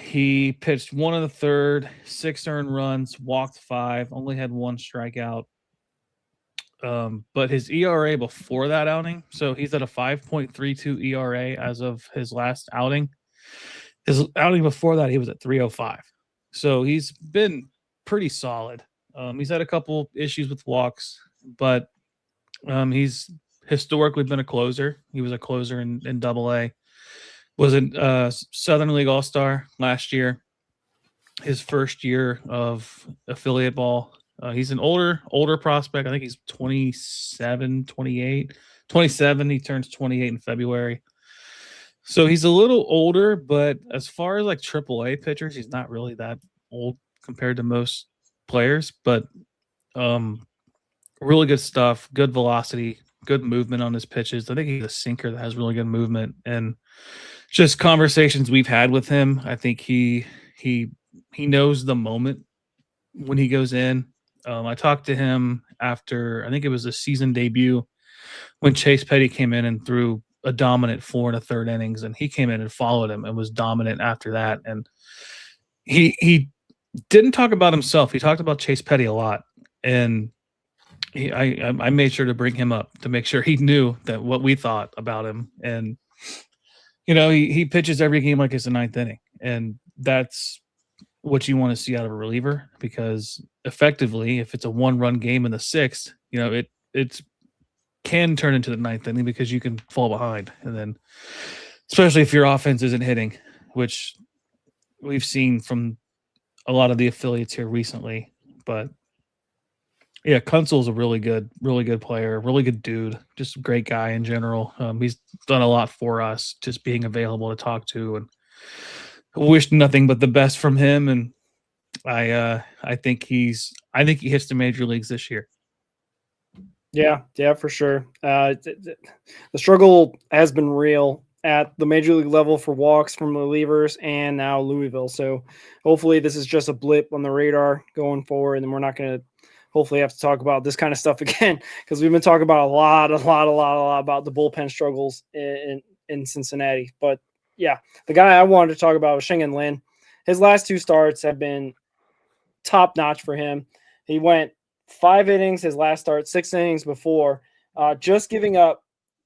he pitched 1 1/3, 6 earned runs, walked 5, only had 1 strikeout. But his ERA before that outing, so he's at a 5.32 ERA as of his last outing. His outing before that, he was at 3.05. So he's been pretty solid. He's had a couple issues with walks, but he's historically been a closer. He was a closer in Double-A. Was a Southern League All-Star last year, his first year of affiliate ball. He's an older prospect. I think he's 27. He turns 28 in February. So he's a little older, but as far as like Triple-A pitchers, he's not really that old compared to most players. But really good stuff, good velocity, good movement on his pitches. I think he's a sinker that has really good movement, and just conversations we've had with him, I think he knows the moment when he goes in. I talked to him after, I think it was the season debut, when Chase Petty came in and threw a dominant 4 1/3 innings, and he came in and followed him and was dominant after that. And he didn't talk about himself. He talked about Chase Petty a lot, and I made sure to bring him up to make sure he knew that what we thought about him. And he pitches every game like it's the 9th inning, and that's what you want to see out of a reliever, because effectively, if it's a 1-run game in the 6th, it can turn into the 9th inning because you can fall behind, and then especially if your offense isn't hitting, which we've seen from a lot of the affiliates here recently. But yeah, Kunzel's a really good player, really good dude, just a great guy in general. He's done a lot for us, just being available to talk to, and wish nothing but the best from him. And I think he hits the major leagues this year. Yeah, for sure. The struggle has been real at the major league level for walks from relievers and now Louisville. So hopefully this is just a blip on the radar going forward, and we're not going to hopefully have to talk about this kind of stuff again, because we've been talking about a lot about the bullpen struggles in Cincinnati. But yeah, the guy I wanted to talk about was Shingen Lin. His last 2 starts have been top notch for him. He went 5 innings his last start, 6 innings before, just giving up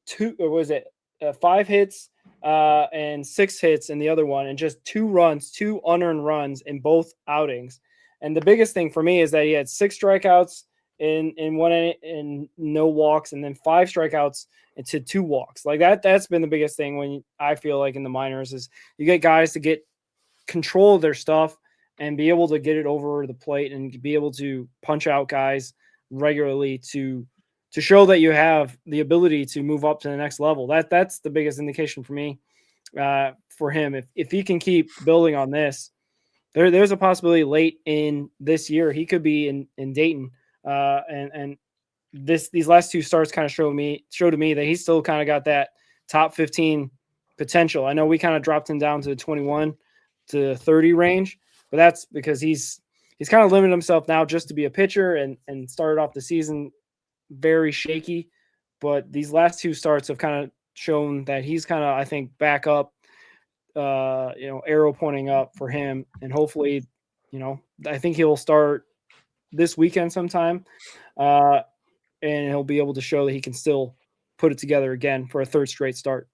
5 hits and 6 hits in the other one, and just 2 unearned runs in both outings. And the biggest thing for me is that he had 6 strikeouts in one inning and no walks, and then 5 strikeouts into 2 walks. Like that's been the biggest thing I feel like in the minors, is you get guys to get control of their stuff and be able to get it over the plate and be able to punch out guys regularly to show that you have the ability to move up to the next level. That's the biggest indication for me for him. If he can keep building on this, there's a possibility late in this year he could be in Dayton. And these last 2 starts kind of show to me that he's still kind of got that top 15 potential. I know we kind of dropped him down to the 21 to 30 range, but that's because he's kind of limited himself now just to be a pitcher and started off the season very shaky. But these last 2 starts have kind of shown that he's kind of, I think, back up, arrow pointing up for him. And hopefully, I think he'll start this weekend sometime, and he'll be able to show that he can still put it together again for a 3rd straight start.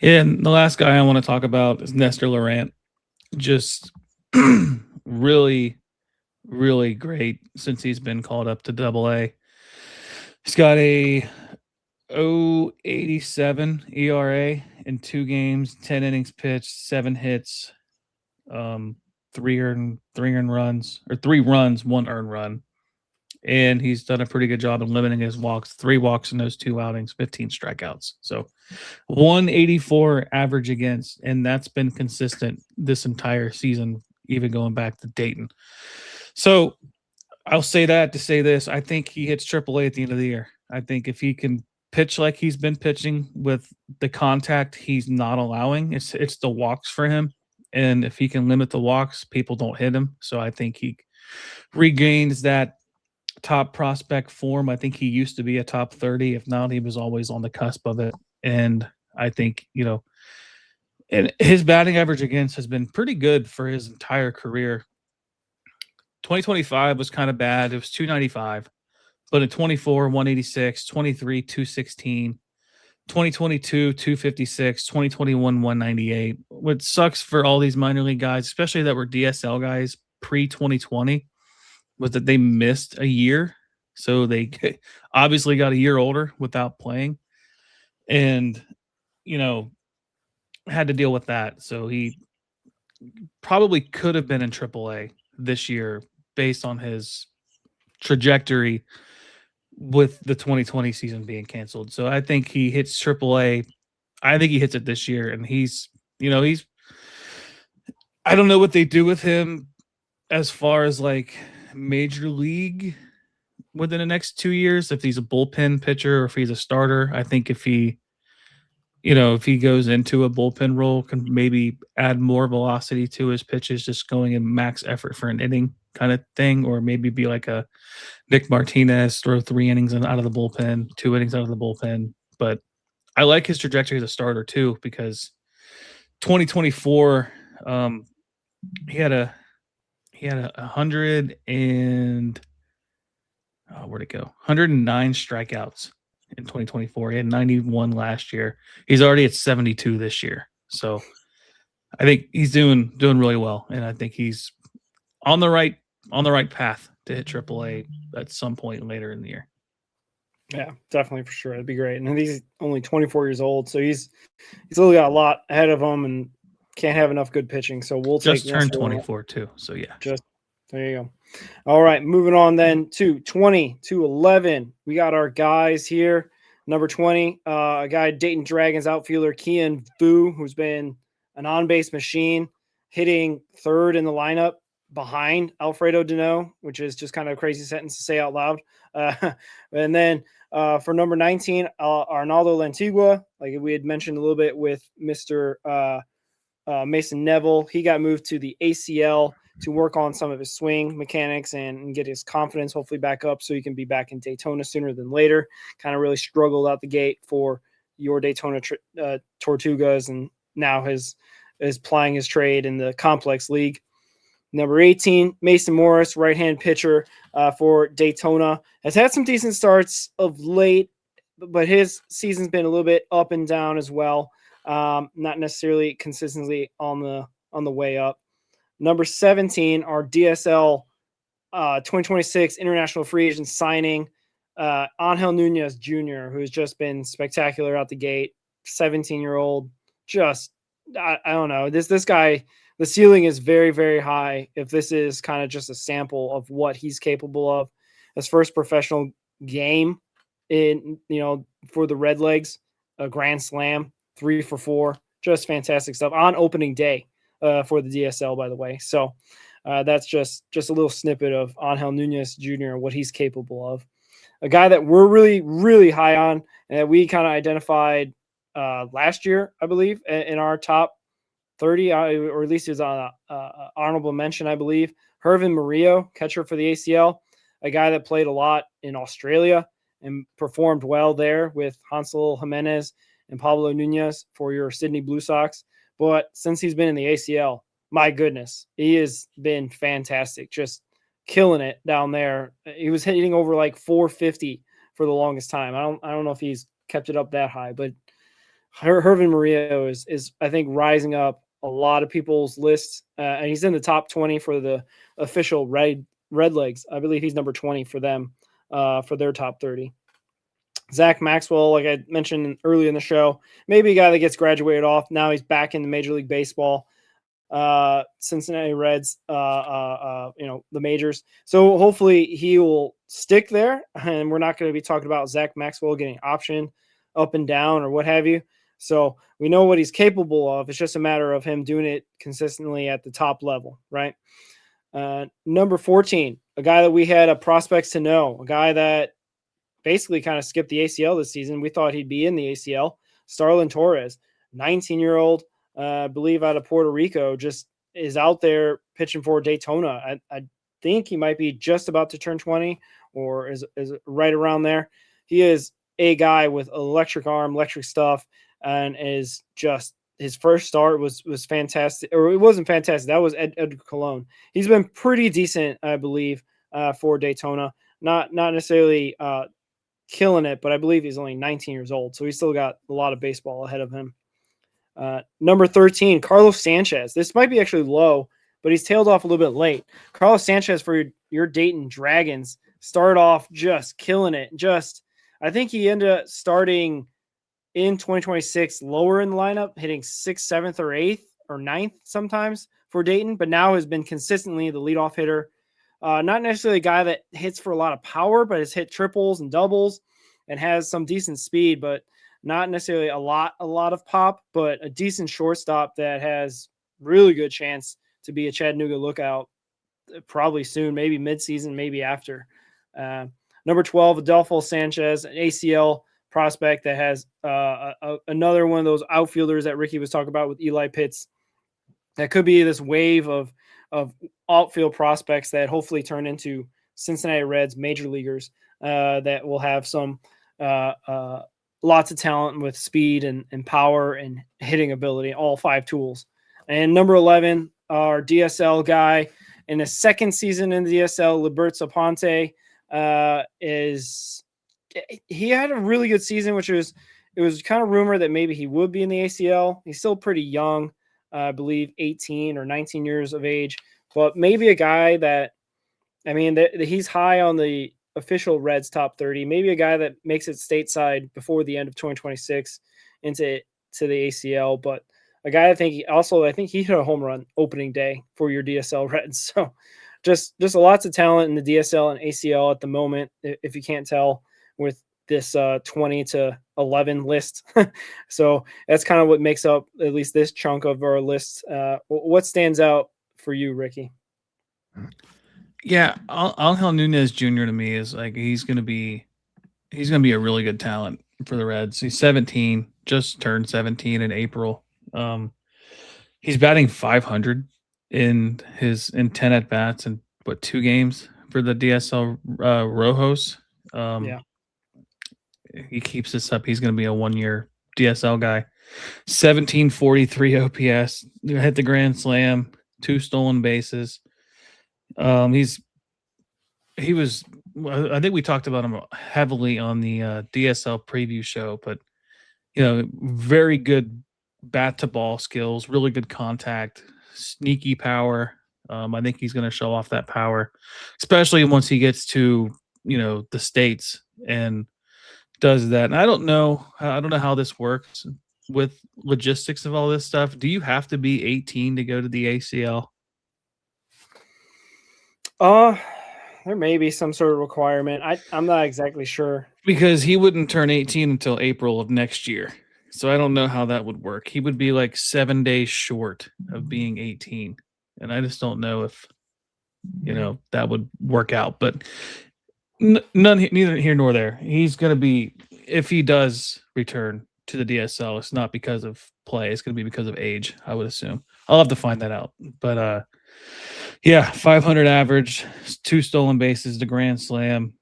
Yeah, and the last guy I want to talk about is Nestor Laurent. Just really, really great since he's been called up to Double-A. He's got a 0.87 ERA in 2 games, 10 innings pitched, 7 hits, 3 earned runs, or 3 runs, 1 earned run. And he's done a pretty good job of limiting his walks. 3 walks in those 2 outings, 15 strikeouts. So 184 average against, and that's been consistent this entire season, even going back to Dayton. So I'll say that to say this. I think he hits Triple-A at the end of the year. I think if he can pitch like he's been pitching with the contact he's not allowing, it's the walks for him. And if he can limit the walks, people don't hit him. So I think he regains that top prospect form. I think he used to be a top 30. If not, he was always on the cusp of it. And I think, and his batting average against has been pretty good for his entire career. 2025 was kind of bad. It was 295. But in 24, 186, 23, 216, 2022, 256, 2021, 198. What sucks for all these minor league guys, especially that were DSL guys pre-2020, was that they missed a year. So they obviously got a year older without playing and, had to deal with that. So he probably could have been in Triple-A this year based on his trajectory with the 2020 season being canceled. So I think he hits Triple-A I think he hits it this year, and he's I don't know what they do with him as far as like major league within the next 2 years, if he's a bullpen pitcher or if he's a starter. I think if he goes into a bullpen role, can maybe add more velocity to his pitches, just going in max effort for an inning kind of thing, or maybe be like a Nick Martinez, throw 3 innings out of the bullpen, 2 innings out of the bullpen. But I like his trajectory as a starter too, because 2024, he had a 100 and where'd it go? 109 strikeouts in 2024. He had 91 last year. He's already at 72 this year. So I think he's doing really well, and I think he's on the right path to hit Triple-A at some point later in the year. Yeah, definitely, for sure. It'd be great. And he's only 24 years old, so he's still got a lot ahead of him and can't have enough good pitching. So we'll just take turned 24 too. So yeah, there you go. All right, moving on then to 20 to 11. We got our guys here. Number 20, a guy, Dayton Dragons outfielder Kian Vu, who's been an on-base machine, hitting third in the lineup behind Alfredo Duno, which is just kind of a crazy sentence to say out loud. And then for number 19, Arnaldo Lantigua, like we had mentioned a little bit with Mr. Mason Neville, he got moved to the ACL to work on some of his swing mechanics and get his confidence hopefully back up so he can be back in Daytona sooner than later. Kind of really struggled out the gate for your Daytona Tortugas, and now is plying his trade in the complex league. Number 18, Mason Morris, right-hand pitcher for Daytona, has had some decent starts of late, but his season's been a little bit up and down as well. Not necessarily consistently on the way up. Number 17, our DSL 2026 international free agent signing, Angel Nunez Jr., who's just been spectacular out the gate. 17-year-old, just I don't know. This guy, the ceiling is very, very high. If this is kind of just a sample of what he's capable of, his first professional game for the Redlegs, a grand slam, 3 for 4, just fantastic stuff on opening day for the DSL, by the way. So that's just a little snippet of Angel Nunez Jr., what he's capable of. A guy that we're really, really high on and that we kind of identified last year, I believe, in our top 30, or at least he was on an honorable mention, I believe. Hervin Murillo, catcher for the ACL, a guy that played a lot in Australia and performed well there with Hansel Jimenez and Pablo Nunez for your Sydney Blue Sox. But since he's been in the ACL, my goodness, he has been fantastic, just killing it down there. He was hitting over like 450 for the longest time. I don't know if he's kept it up that high, but Hervin Murillo is I think rising up a lot of people's lists, and he's in the top 20 for the official Redlegs. I believe he's number 20 for them for their top 30. Zach Maxwell, like I mentioned earlier in the show, maybe a guy that gets graduated off. Now he's back in the Major League Baseball. Cincinnati Reds, the majors. So hopefully he will stick there, and we're not going to be talking about Zach Maxwell getting optioned up and down or what have you. So we know what he's capable of. It's just a matter of him doing it consistently at the top level, right? Number 14, a guy that we had a prospects to know, a guy that basically kind of skipped the ACL this season. We thought he'd be in the ACL. Starlin Torres, 19-year-old, I believe out of Puerto Rico, just is out there pitching for Daytona. I think he might be just about to turn 20 or is right around there. He is a guy with electric arm, electric stuff, and is just his first start was fantastic. Or it wasn't fantastic. That was Edgar Colon. He's been pretty decent, I believe, for Daytona. Not necessarily killing it, but I believe he's only 19 years old, so he's still got a lot of baseball ahead of him. Number 13, Carlos Sanchez. This might be actually low, but he's tailed off a little bit late. Carlos Sanchez for your Dayton Dragons started off just killing it. I think he ended up starting in 2026 lower in the lineup, hitting 6th, 7th, or 8th, or 9th sometimes for Dayton, but now has been consistently the leadoff hitter. Not necessarily a guy that hits for a lot of power, but has hit triples and doubles and has some decent speed, but not necessarily a lot of pop, but a decent shortstop that has really good chance to be a Chattanooga lookout probably soon, maybe midseason, maybe after. Number 12, Adolfo Sanchez, an ACL prospect that has another one of those outfielders that Ricky was talking about with Eli Pitts. That could be this wave of outfield prospects that hopefully turn into Cincinnati Reds major leaguers that will have some lots of talent with speed and power and hitting ability, all 5 tools. And number 11, our DSL guy in his second season in the DSL, Liberto Ponte, he had a really good season, it was kind of rumored that maybe he would be in the ACL. He's still pretty young, I believe 18 or 19 years of age, but maybe a guy that, I mean, he's high on the official Reds top 30, maybe a guy that makes it stateside before the end of 2026 to the ACL, but a guy I think he hit a home run opening day for your DSL Reds. So just lots of talent in the DSL and ACL at the moment, if you can't tell with this 20 to 11 list. So that's kind of what makes up at least this chunk of our list. What stands out for you, Ricky? Yeah, Angel Nunez Jr. to me is like he's gonna be a really good talent for the Reds. He's 17, just turned 17 in April. He's batting .500 in 10 at bats and 2 games for the DSL Rojos. He keeps this up, he's going to be a 1-year DSL guy. 1743 OPS, hit the grand slam, 2 stolen bases. I think we talked about him heavily on the DSL preview show, but very good bat to ball skills, really good contact, sneaky power. I think he's going to show off that power, especially once he gets to the States and does that. And I don't know how this works with logistics of all this stuff. Do you have to be 18 to go to the ACL? There may be some sort of requirement. I'm not exactly sure. Because he wouldn't turn 18 until April of next year. So I don't know how that would work. He would be like 7 days short of being 18. And I just don't know if, that would work out. But neither here nor there. He's going to be, if he does return to the DSL, it's not because of play. It's going to be because of age, I would assume. I'll have to find that out. But, 500 average, 2 stolen bases, the grand slam.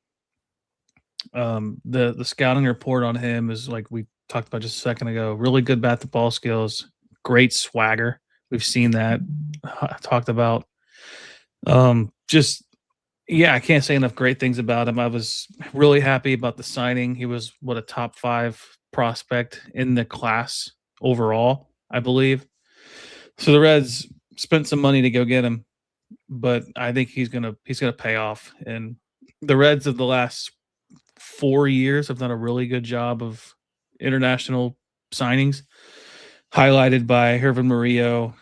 The scouting report on him is like we talked about just a second ago. Really good bat to ball skills, great swagger. We've seen that talked about. I can't say enough great things about him. I was really happy about the signing. He was a top 5 prospect in the class overall, I believe. So the Reds spent some money to go get him, but I think he's gonna pay off. And the Reds of the last 4 years have done a really good job of international signings, highlighted by Hervin Murillo,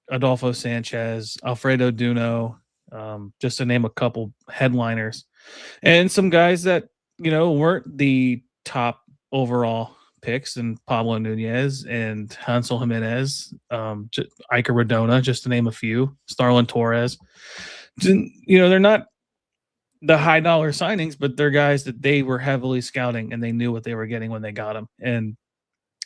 Adolfo Sanchez, Alfredo Duno, just to name a couple headliners, and some guys that weren't the top overall picks, and Pablo Nunez and Hansel Jimenez, Iker Radona, just to name a few, Starlin Torres. They're not the high dollar signings, but they're guys that they were heavily scouting and they knew what they were getting when they got them. And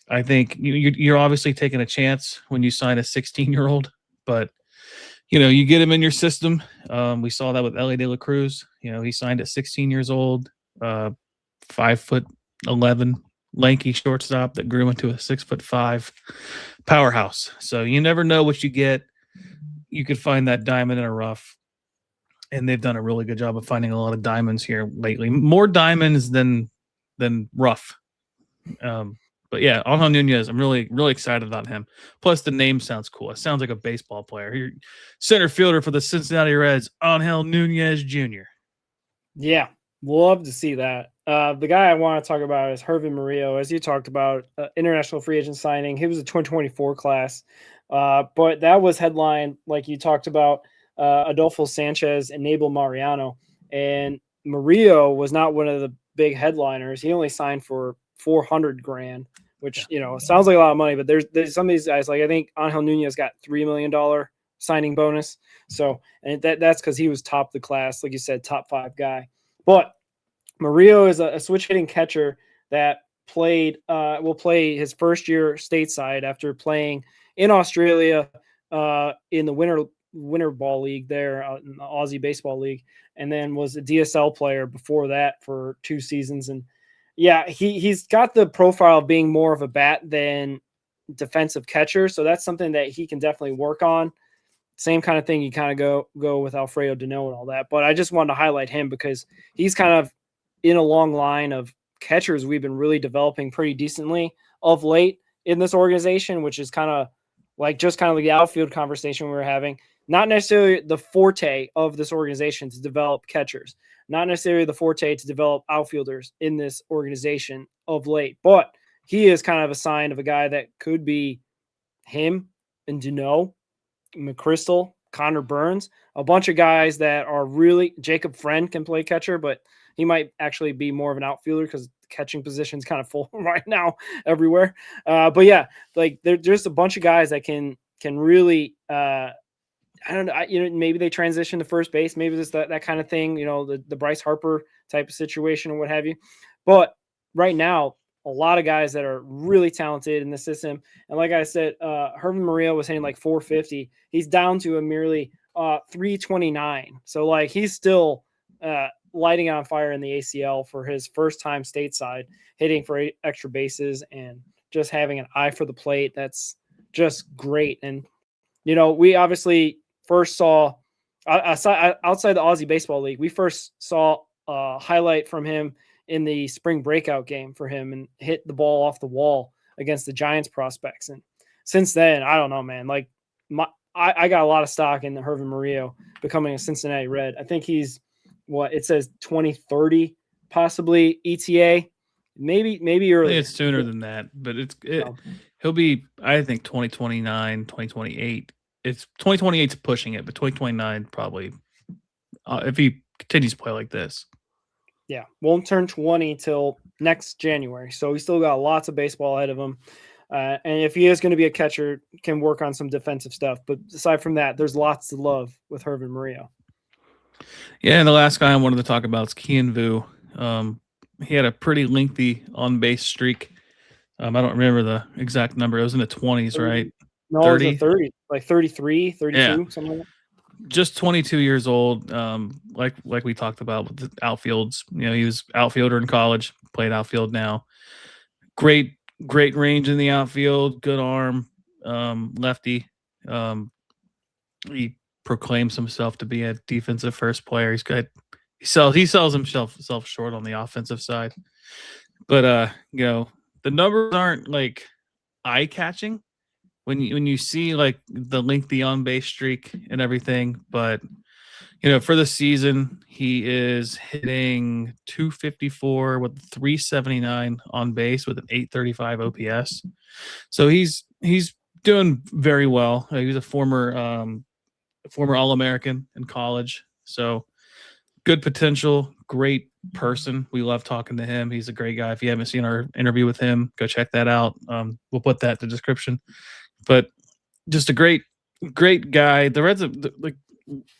I think you're obviously taking a chance when you sign a 16-year-old, but you get him in your system. We saw that with Ellie De La Cruz. He signed at 16 years old, 5'11", lanky shortstop that grew into a 6'5" powerhouse. So you never know what you get. You could find that diamond in a rough, and they've done a really good job of finding a lot of diamonds here lately. More diamonds than rough. But yeah, Angel Nunez, I'm really, really excited about him. Plus, the name sounds cool. It sounds like a baseball player. You're center fielder for the Cincinnati Reds, Angel Nunez Jr. Yeah, love to see that. The guy I want to talk about is Hervin Murillo. As you talked about, international free agent signing. He was a 2024 class. But that was headlined, like you talked about, Adolfo Sanchez and Nabel Mariano. And Murillo was not one of the big headliners. He only signed for 400 grand, which sounds like a lot of money, but there's some of these guys, like I think Angel Nunez got $3 million signing bonus. So, and that's because he was top of the class, like you said, top 5 guy. But Murillo is a switch hitting catcher that will play his first year stateside after playing in Australia in the winter ball league there in the Aussie Baseball League, and then was a DSL player before that for 2 seasons. And yeah, he's got the profile of being more of a bat than defensive catcher, so that's something that he can definitely work on. Same kind of thing you kind of go with Alfredo Duno and all that, but I just wanted to highlight him because he's kind of in a long line of catchers we've been really developing pretty decently of late in this organization, which is kind of like the outfield conversation we were having. Not necessarily the forte of this organization to develop catchers, not necessarily the forte to develop outfielders in this organization of late, but he is kind of a sign of a guy that could be him and Duno, McChrystal, Connor Burns, a bunch of guys that are really – Jacob Friend can play catcher, but he might actually be more of an outfielder because the catching position is kind of full right now everywhere. But, yeah, like there's a bunch of guys that can really I don't know, maybe they transition to first base, maybe it's that kind of thing, the Bryce Harper type of situation or what have you. But right now, a lot of guys that are really talented in the system. And like I said, Herman Murillo was hitting like 450. He's down to a merely 329. So like he's still lighting on fire in the ACL for his first time stateside, hitting for 8 extra bases and just having an eye for the plate. That's just great. And, we obviously first saw outside the Aussie Baseball League, we first saw a highlight from him in the spring breakout game for him and hit the ball off the wall against the Giants prospects. And since then, I don't know, man, like I got a lot of stock in the Herman Murillo becoming a Cincinnati Red. I think he's what it says 2030, possibly ETA, maybe early. It's sooner than that, but he'll be, I think 2029, 2028. It's 2028's pushing it, but 2029 probably if he continues to play like this. Yeah, won't turn 20 till next January. So he's still got lots of baseball ahead of him. And if he is going to be a catcher, can work on some defensive stuff. But aside from that, there's lots to love with Herman Murillo. Yeah, and the last guy I wanted to talk about is Kian Vu. He had a pretty lengthy on-base streak. I don't remember the exact number. It was in the 20s, right? No, 30? It was 30, like 33, 32, yeah. Something like that. Just 22 years old. Like we talked about with the outfields. He was outfielder in college, played outfield now. Great range in the outfield, good arm, lefty. He proclaims himself to be a defensive first player. He's good. He sells himself short on the offensive side. But the numbers aren't like eye-catching when you see like the lengthy on-base streak and everything. But for the season, he is hitting 254 with 379 on base with an 835 OPS. So he's doing very well. He was a former All-American in college. So good potential, great person. We love talking to him. He's a great guy. If you haven't seen our interview with him, go check that out. We'll put that in the description. But just a great guy. The Reds,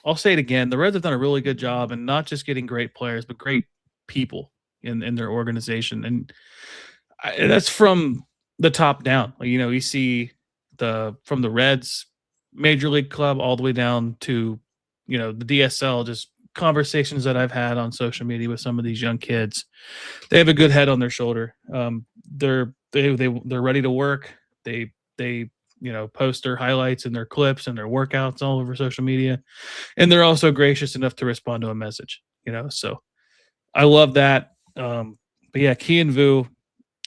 I'll say it again, the Reds have done a really good job in not just getting great players, but great people in their organization. And that's from the top down. You see from the Reds major league club all the way down to, the DSL, just conversations that I've had on social media with some of these young kids. They have a good head on their shoulder. They're ready to work. They post their highlights and their clips and their workouts all over social media. And they're also gracious enough to respond to a message, so I love that. But yeah, Kian Vu,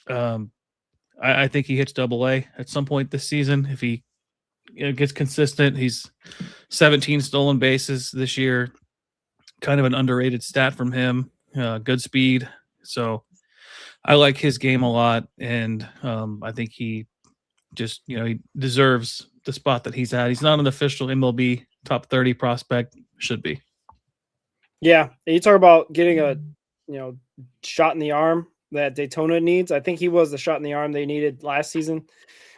I think he hits Double-A at some point this season. If he gets consistent, he's 17 stolen bases this year, kind of an underrated stat from him, good speed. So I like his game a lot. And I think he just, he deserves the spot that he's at. He's not an official MLB top 30 prospect, should be. Yeah. You talk about getting a, shot in the arm that Daytona needs. I think he was the shot in the arm they needed last season.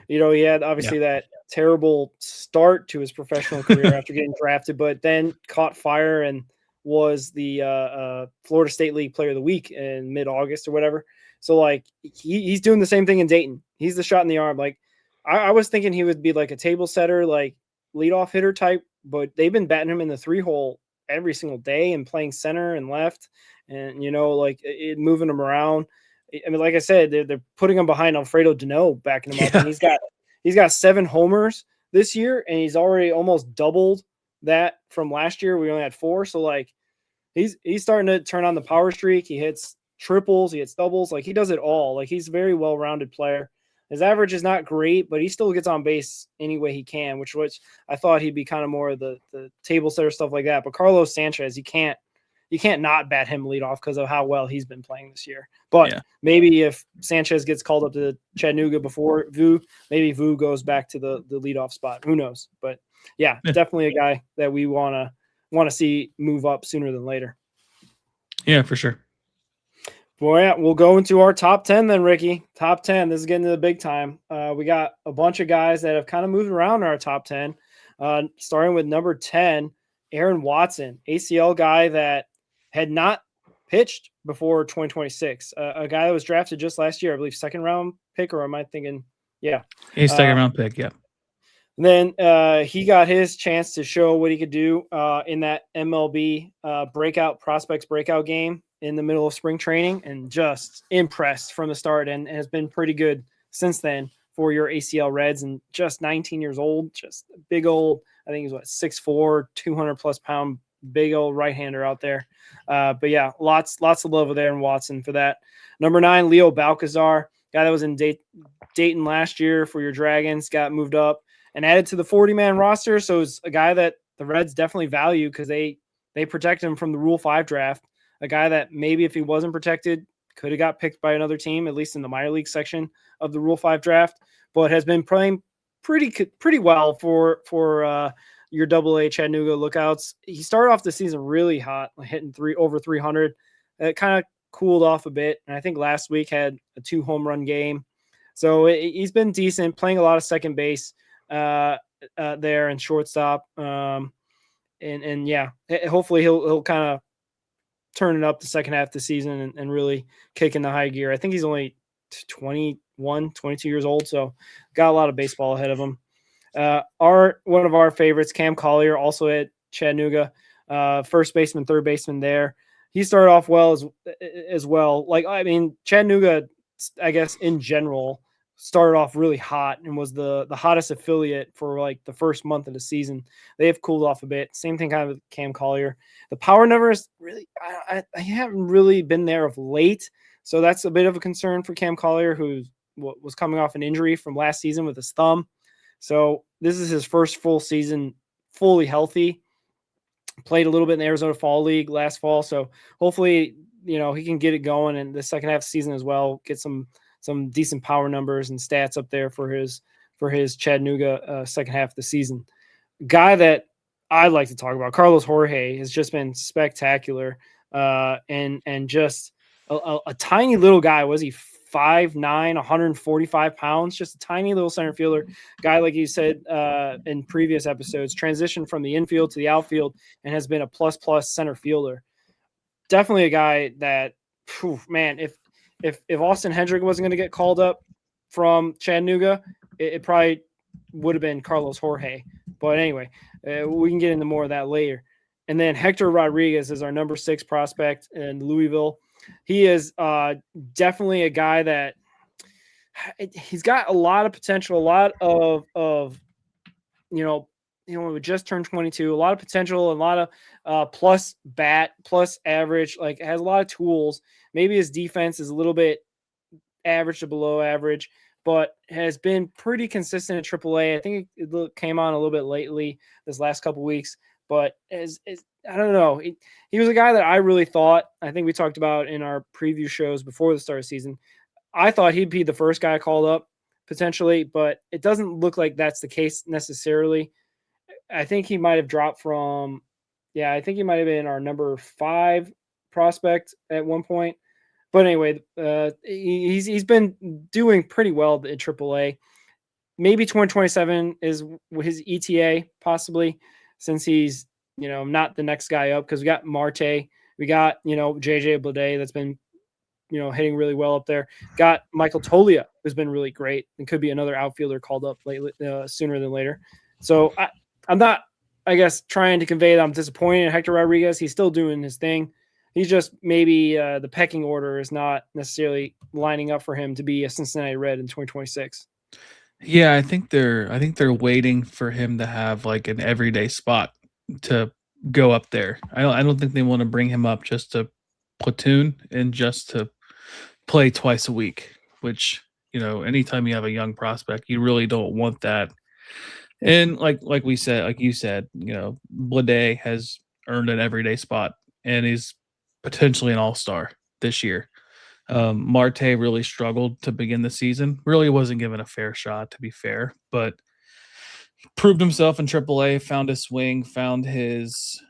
He had obviously that terrible start to his professional career after getting drafted, but then caught fire and was the Florida State League Player of the Week in mid-August or whatever. So like he's doing the same thing in Dayton. He's the shot in the arm. Like I was thinking he would be like a table setter, like leadoff hitter type, but they've been batting him in the 3-hole every single day and playing center and left, and moving him around. I mean, like I said, they're putting him behind Alfredo Duno, backing him up, and he's got 7 homers this year, and he's already almost doubled that from last year. We only had 4, so like he's starting to turn on the power streak. He hits triples, he hits doubles, like he does it all. Like he's a very well-rounded player. His average is not great, but he still gets on base any way he can, which I thought he'd be kind of more of the table setter stuff like that. But Carlos Sanchez, you can't not bat him leadoff because of how well he's been playing this year. But maybe if Sanchez gets called up to Chattanooga before Vu, maybe Vu goes back to the leadoff spot. Who knows? But definitely a guy that we want to see move up sooner than later. Yeah, for sure. Well, we'll go into our top 10 then, Ricky. Top 10. This is getting to the big time. We got a bunch of guys that have kind of moved around in our top 10. Starting with number 10, Aaron Watson, ACL guy that had not pitched before 2026. A guy that was drafted just last year, I believe, second round pick, or am I thinking? Yeah. He's second round pick, yeah. Then he got his chance to show what he could do in that MLB prospects breakout game in the middle of spring training, and just impressed from the start and has been pretty good since then for your ACL Reds, and just 19 years old, just a big old, I think he's 6'4", 200 plus pound, big old right-hander out there. But yeah, lots of love over there in Watson for that. Number 9, Leo Balcazar, guy that was in Dayton last year for your Dragons, got moved up and added to the 40-man roster. So it's a guy that the Reds definitely value because they protect him from the Rule 5 draft. A guy that maybe if he wasn't protected could have got picked by another team, at least in the minor league section of the Rule 5 draft, but has been playing pretty well for your Double-A Chattanooga Lookouts. He started off the season really hot, hitting over 300. It kind of cooled off a bit, and I think last week had a 2 home run game. So he's been decent, playing a lot of second base there and shortstop. And hopefully he'll kind of turn it up the second half of the season and really kick in the high gear. I think he's only 21, 22 years old, so got a lot of baseball ahead of him. One of our favorites, Cam Collier, also at Chattanooga, first baseman, third baseman there. He started off well as well. Like, I mean, Chattanooga, I guess in general, started off really hot and was the hottest affiliate for like the first month of the season. They have cooled off a bit. Same thing kind of with Cam Collier. The power numbers really, I haven't really been there of late. So that's a bit of a concern for Cam Collier, who was coming off an injury from last season with his thumb. So this is his first full season fully healthy. Played a little bit in the Arizona Fall League last fall. So hopefully, he can get it going in the second half of the season as well, get some decent power numbers and stats up there for his Chattanooga second half of the season. Guy that I like to talk about, Carlos Jorge, has just been spectacular, and just a tiny little guy. Was he 5'9", 145 pounds? Just a tiny little center fielder guy, like you said in previous episodes, transitioned from the infield to the outfield and has been a plus center fielder. Definitely a guy that, man, if Austin Hendrick wasn't going to get called up from Chattanooga, it probably would have been Carlos Jorge. But anyway, we can get into more of that later. And then Hector Rodriguez is our number 6 prospect in Louisville. He is definitely a guy that he's got a lot of potential, a lot of we just turned 22, a lot of potential, a lot of plus bat, plus average, like has a lot of tools. Maybe his defense is a little bit average to below average, but has been pretty consistent at Triple-A. I think it came on a little bit lately this last couple weeks, but I don't know. He was a guy that I really thought, I think we talked about in our preview shows before the start of the season, I thought he'd be the first guy called up potentially, but it doesn't look like that's the case necessarily. I think he might have dropped from, I think he might have been our number 5 prospect at one point. But anyway, he's been doing pretty well in Triple-A. Maybe 2027 is his ETA, possibly, since he's, not the next guy up, because we got Marte, we got, JJ Bleday that's been, hitting really well up there. Got Michael Tolia, who's been really great and could be another outfielder called up lately, sooner than later. So I'm not, I guess, trying to convey that I'm disappointed in Hector Rodriguez. He's still doing his thing. He's just maybe the pecking order is not necessarily lining up for him to be a Cincinnati Red in 2026. Yeah, I think they're waiting for him to have like an everyday spot to go up there. I don't think they want to bring him up just to platoon and just to play twice a week, which, anytime you have a young prospect, you really don't want that. And like you said, Bleday has earned an everyday spot and is potentially an all-star this year. Marte really struggled to begin the season. Really wasn't given a fair shot, to be fair, but proved himself in Triple-A, found his swing, found his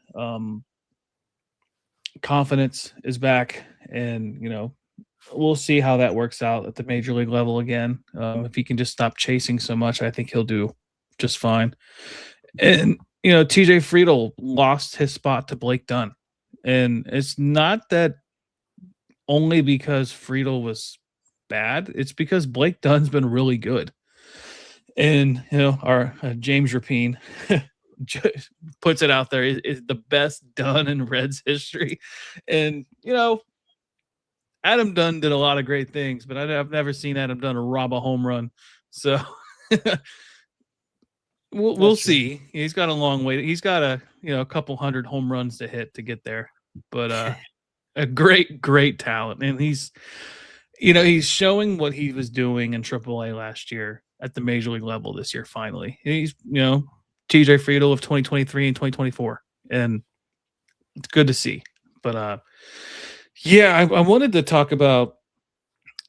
confidence is back, and we'll see how that works out at the major league level again. If he can just stop chasing so much, I think he'll do just fine. And TJ Friedel lost his spot to Blake Dunn, and it's not that only because Friedel was bad. It's because Blake Dunn's been really good. And, our James Rapine puts it out there is the best Dunn in Reds history. And, Adam Dunn did a lot of great things, but I've never seen Adam Dunn rob a home run. So we'll see. He's got a long way. He's got a couple hundred home runs to hit to get there. But a great talent, and he's showing what he was doing in Triple-A last year at the major league level this year. Finally, he's TJ Friedel of 2023 and 2024, and it's good to see. But I wanted to talk about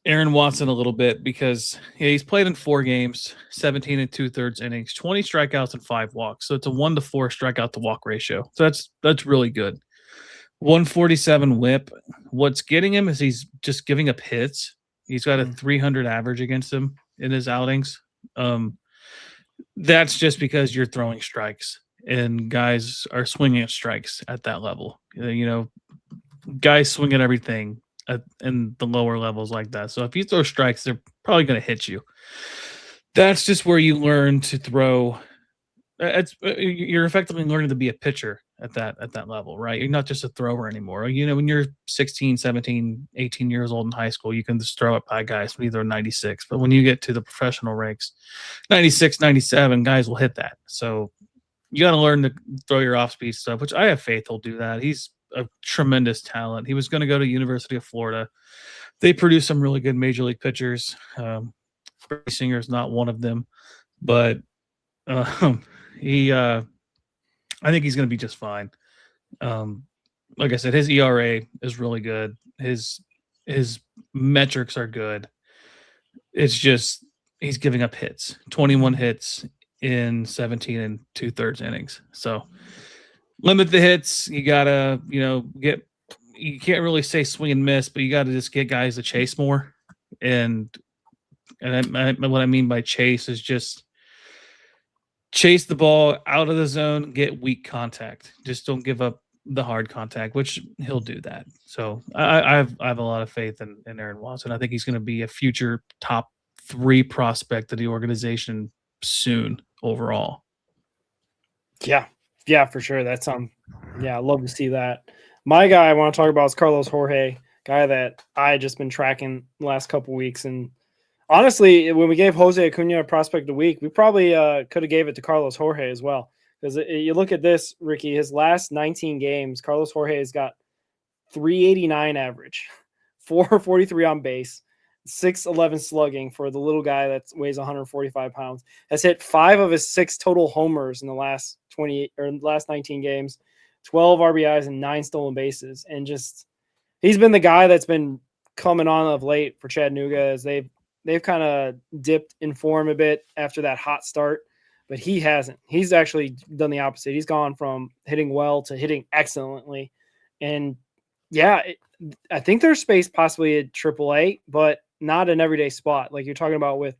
Aaron Watson a little bit because he's played in 4 games, 17 and 2/3 innings, 20 strikeouts and 5 walks. So it's a 1-to-4 strikeout to walk ratio. So that's really good. 147 whip. What's getting him is he's just giving up hits. He's got a 300 average against him in his outings. That's just because you're throwing strikes and guys are swinging at strikes at that level. Guys swing at everything in the lower levels like that. So if you throw strikes, they're probably going to hit you. That's just where you learn to throw. You're effectively learning to be a pitcher at that level, right? You're not just a thrower anymore. When you're 16, 17, 18 years old in high school, you can just throw it by guys when they're 96. But when you get to the professional ranks, 96, 97, guys will hit that. So you got to learn to throw your off-speed stuff, which I have faith he'll do that. He's a tremendous talent. He was going to go to University of Florida. They produce some really good major league pitchers. Brady Singer is not one of them, but I think he's going to be just fine. Like I said, his ERA is really good. His metrics are good. It's just he's giving up hits. 21 hits in 17 and 2/3 innings. So limit the hits. You gotta, you can't really say swing and miss, but you got to just get guys to chase more. And what I mean by chase is just chase the ball out of the zone, get weak contact. Just don't give up the hard contact, which he'll do that. So I have a lot of faith in Aaron Watson. I think he's going to be a future top 3 prospect of the organization soon overall. Yeah, for sure. That's I love to see that. My guy I want to talk about is Carlos Jorge, guy that I just been tracking the last couple weeks. And honestly, when we gave Jose Acuna a prospect of the week, we probably could have gave it to Carlos Jorge as well. Because you look at this, Ricky, his last 19 games, Carlos Jorge has got 389 average, 443 on base, 611 slugging for the little guy that weighs 145 pounds. Has hit 5 of his 6 total homers in the last 19 games, 12 RBIs and 9 stolen bases. And just he's been the guy that's been coming on of late for Chattanooga as they've kind of dipped in form a bit after that hot start. But he hasn't. He's actually done the opposite. He's gone from hitting well to hitting excellently. And Yeah, I think there's space possibly at Triple-A, but not an everyday spot like you're talking about with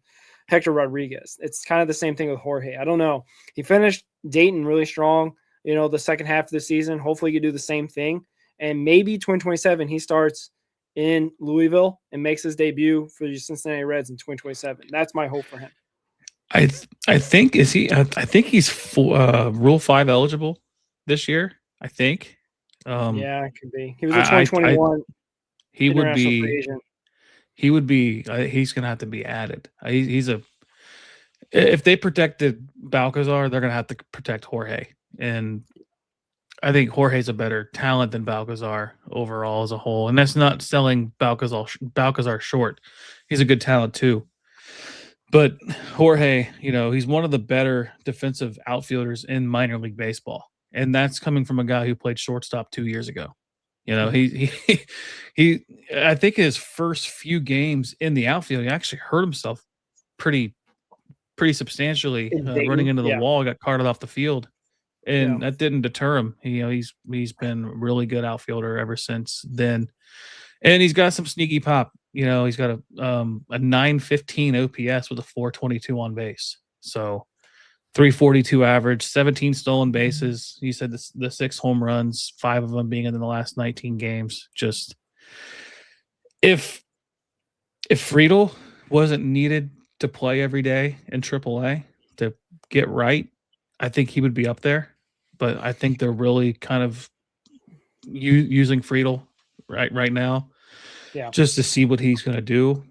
Hector Rodriguez. It's kind of the same thing with Jorge. I don't know. He finished Dayton really strong, the second half of the season. Hopefully he can do the same thing. And maybe 2027 he starts in Louisville and makes his debut for the Cincinnati Reds in 2027. That's my hope for him. I think I think he's Rule 5 eligible this year. I think. Yeah, it could be. He was a 2021. He would international free be. agent. He would be. He's going to have to be added. He's a. If they protected Balcazar, they're going to have to protect Jorge, and I think Jorge's a better talent than Balcazar overall as a whole. And that's not selling Balcazar short. He's a good talent too. But Jorge, he's one of the better defensive outfielders in minor league baseball. And that's coming from a guy who played shortstop 2 years ago. He I think his first few games in the outfield, he actually hurt himself pretty substantially running into the wall, got carted off the field. And that didn't deter him. He's been a really good outfielder ever since then. And he's got some sneaky pop. He's got a 915 OPS with a 422 on base. So 342 average, 17 stolen bases. You said the 6 home runs, 5 of them being in the last 19 games. Just if Friedel wasn't needed to play every day in Triple-A to get right, I think he would be up there. But I think they're really kind of using Friedel right now, just to see what he's going to do.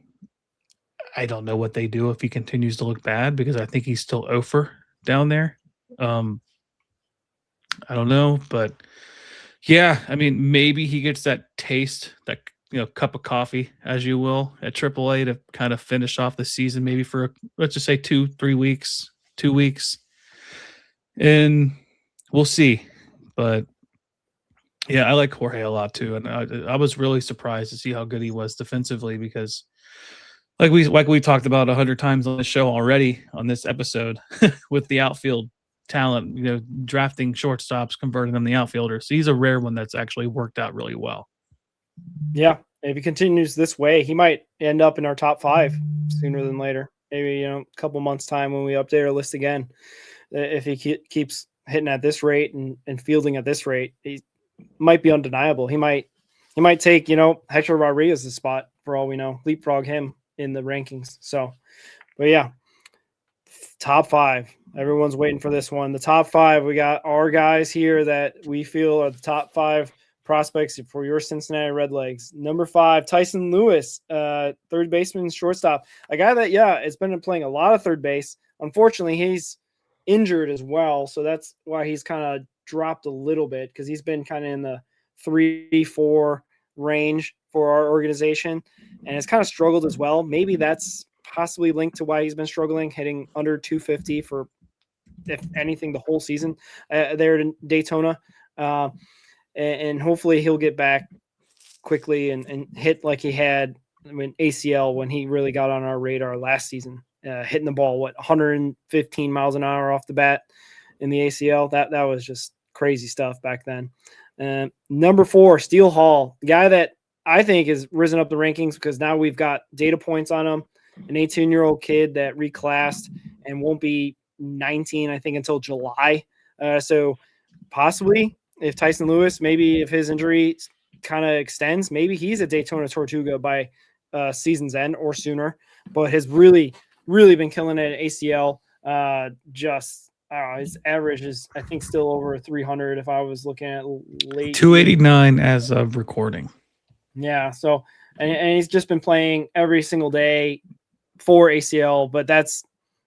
I don't know what they do if he continues to look bad, because I think he's still over down there. I don't know, but yeah, I mean, maybe he gets that taste, that cup of coffee, as you will, at Triple-A to kind of finish off the season, maybe for let's just say 2 weeks, and we'll see. But yeah, I like Jorge a lot too, and I was really surprised to see how good he was defensively, because like we talked about 100 times on the show already on this episode with the outfield talent, drafting shortstops, converting them to outfielders. So he's a rare one that's actually worked out really well. Yeah, if he continues this way, he might end up in our top 5 sooner than later. Maybe a couple months time when we update our list again. If he keeps hitting at this rate and fielding at this rate, he might be undeniable. He might take Hector Rodriguez's spot for all we know, leapfrog him in the rankings. So, but yeah, top 5. Everyone's waiting for this one. The top 5. We got our guys here that we feel are the top 5 prospects for your Cincinnati Redlegs. Number 5, Tyson Lewis, third baseman, shortstop. A guy that has been playing a lot of third base. Unfortunately, he's injured as well, so that's why he's kind of dropped a little bit, because he's been kind of in the 3-4 range for our organization, and it's kind of struggled as well. Maybe that's possibly linked to why he's been struggling, hitting under 250 for, if anything, the whole season there in Daytona. And hopefully he'll get back quickly and hit like he had ACL when he really got on our radar last season, hitting the ball 115 miles an hour off the bat in the ACL. That was just crazy stuff back then. Number 4, Steele Hall, the guy that I think has risen up the rankings because now we've got data points on him. An 18-year-old kid that reclassed and won't be 19, I think, until July. So possibly if Tyson Lewis, maybe if his injury kind of extends, maybe he's a Daytona Tortuga by season's end or sooner, but has really, really been killing it at ACL. His average is, I think, still over 300 if I was looking at late. 289 as of recording. Yeah, so and he's just been playing every single day for ACL, but that's,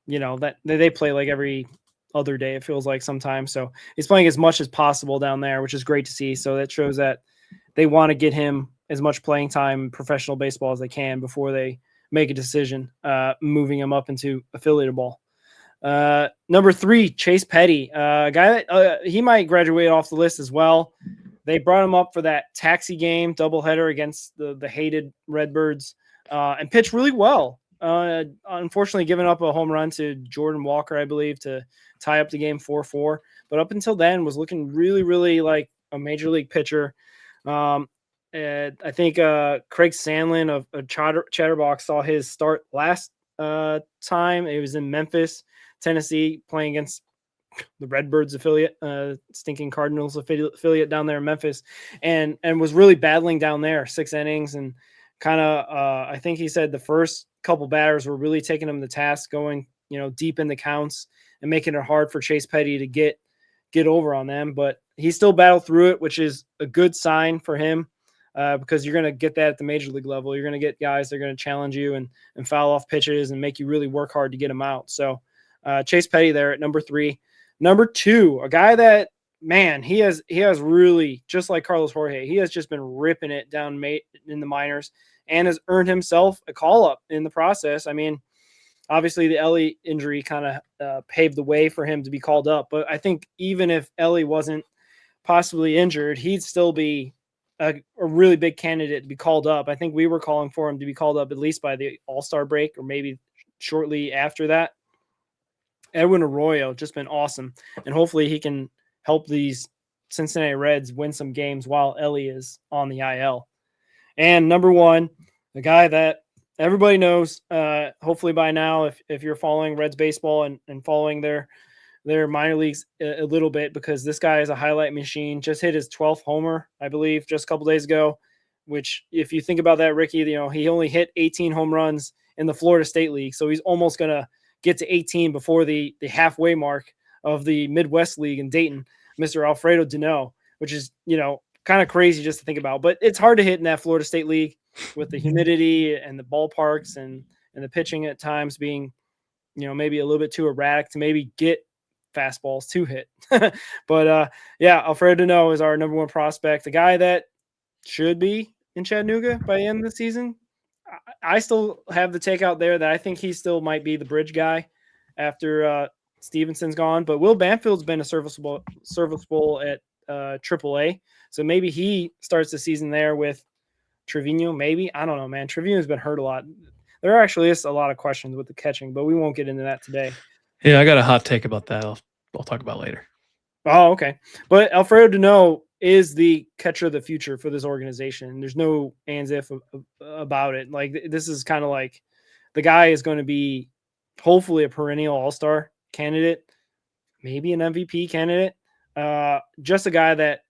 that they play like every other day, it feels like sometimes. So he's playing as much as possible down there, which is great to see. So that shows that they want to get him as much playing time in professional baseball as they can before they make a decision, moving him up into affiliated ball. Number 3, Chase Petty, a guy that he might graduate off the list as well. They brought him up for that taxi game doubleheader against the hated Redbirds, and pitched really well. Unfortunately, giving up a home run to Jordan Walker, I believe, to tie up the game 4-4. But up until then, was looking really, really like a major league pitcher. And I think Craig Sandlin of Chatterbox saw his start last time. It was in Memphis, Tennessee, playing against the Redbirds affiliate, stinking Cardinals affiliate down there in Memphis, and was really battling down there, 6 innings, and kind of I think he said the first couple batters were really taking him to task, going deep in the counts and making it hard for Chase Petty to get over on them. But he still battled through it, which is a good sign for him, because you're going to get that at the major league level. You're going to get guys that are going to challenge you and foul off pitches and make you really work hard to get them out. So Chase Petty there at number 3. Number 2, a guy that, man, he has really, just like Carlos Jorge, he has just been ripping it down in the minors and has earned himself a call-up in the process. I mean, obviously the Ellie injury kind of paved the way for him to be called up, but I think even if Ellie wasn't possibly injured, he'd still be a really big candidate to be called up. I think we were calling for him to be called up at least by the All-Star break or maybe shortly after that. Edwin Arroyo just been awesome, and hopefully he can help these Cincinnati Reds win some games while Ellie is on the IL. And number 1, the guy that everybody knows, hopefully by now, if you're following Reds baseball and following their minor leagues a little bit, because this guy is a highlight machine. Just hit his 12th homer, I believe, just a couple days ago, which if you think about that, Ricky, he only hit 18 home runs in the Florida State League. So he's almost going to get to 18 before the halfway mark of the Midwest League in Dayton, Mr. Alfredo Duno, which is, kind of crazy just to think about. But it's hard to hit in that Florida State League with the humidity and the ballparks and the pitching at times being, maybe a little bit too erratic to maybe get fastballs to hit. But Alfredo Duno is our number 1 prospect, the guy that should be in Chattanooga by the end of the season. I still have the take out there that I think he still might be the bridge guy after Stevenson's gone. But Will Banfield's been a serviceable at Triple-A, so maybe he starts the season there with Trevino. Maybe, I don't know, man. Trevino's been hurt a lot. There actually is a lot of questions with the catching, but we won't get into that today. Yeah, I got a hot take about that. I'll talk about later. Oh, okay. But Alfredo Duno is the catcher of the future for this organization. There's no ands if about it. Like, this is kind of like the guy is going to be hopefully a perennial all-star candidate, maybe an MVP candidate. Just a guy that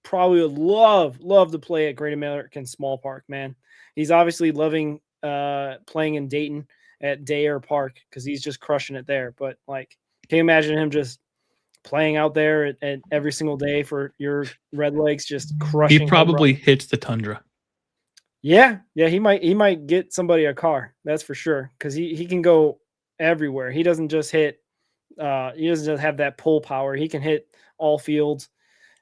probably would love to play at Great American Small Park, man. He's obviously loving playing in Dayton at Day Park because he's just crushing it there. But, like, can you imagine him just playing out there at every single day for your Red Legs, just crushing? He probably hits the tundra. Yeah, he might get somebody a car, that's for sure, because he can go everywhere. He doesn't just hit he doesn't just have that pull power. He can hit all fields.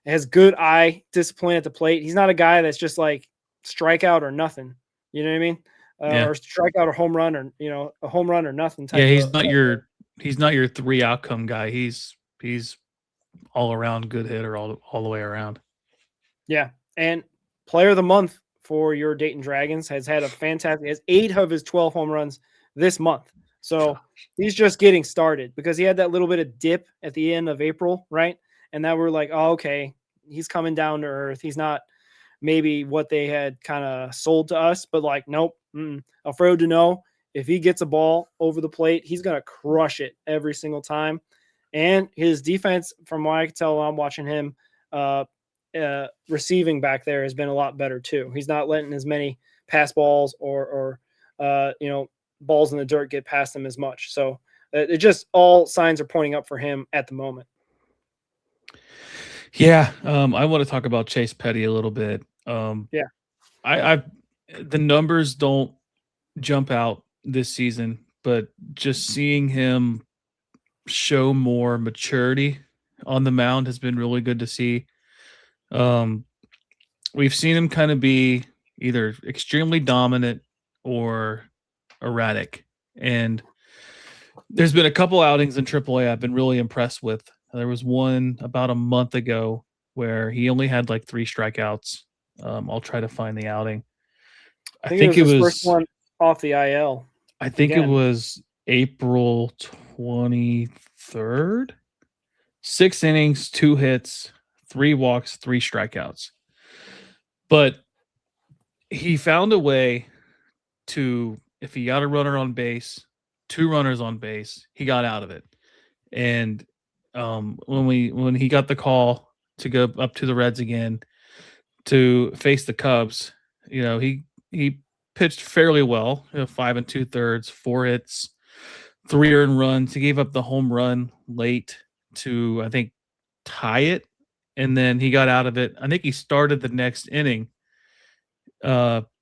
Has good eye discipline at the plate. He's not a guy that's just like strikeout or nothing. You know what I mean? Or strikeout or home run, or a home run or nothing type. Yeah, he's not your 3 outcome guy. He's all around good hitter all the way around. Yeah, and player of the month for your Dayton Dragons has had a fantastic. Has 8 of his 12 home runs this month. So he's just getting started, because he had that little bit of dip at the end of April, right? And now we're like, oh, okay, he's coming down to earth. He's not maybe what they had kind of sold to us, but like, nope. Alfredo Duno, if he gets a ball over the plate, he's going to crush it every single time. And his defense, from what I can tell while I'm watching him, receiving back there has been a lot better too. He's not letting as many pass balls or balls in the dirt get past him as much. So it just, all signs are pointing up for him at the moment. Yeah, I want to talk about Chase Petty a little bit. The numbers don't jump out this season, but just seeing him show more maturity on the mound has been really good to see. We've seen him kind of be either extremely dominant or erratic, and there's been a couple outings in Triple-A I've been really impressed with. There was one about a month ago where he only had like 3 strikeouts. I'll try to find the outing. I think it was his first one off the IL. I think it was April 23rd. 6 innings, 2 hits, 3 walks, 3 strikeouts. But he found a way to, if he got a runner on base, 2 runners on base, he got out of it. And when he got the call to go up to the Reds again to face the Cubs, he pitched fairly well. 5 2/3, 4 hits, 3 earned runs. He gave up the home run late to, I think, tie it, and then he got out of it. I think he started the next inning,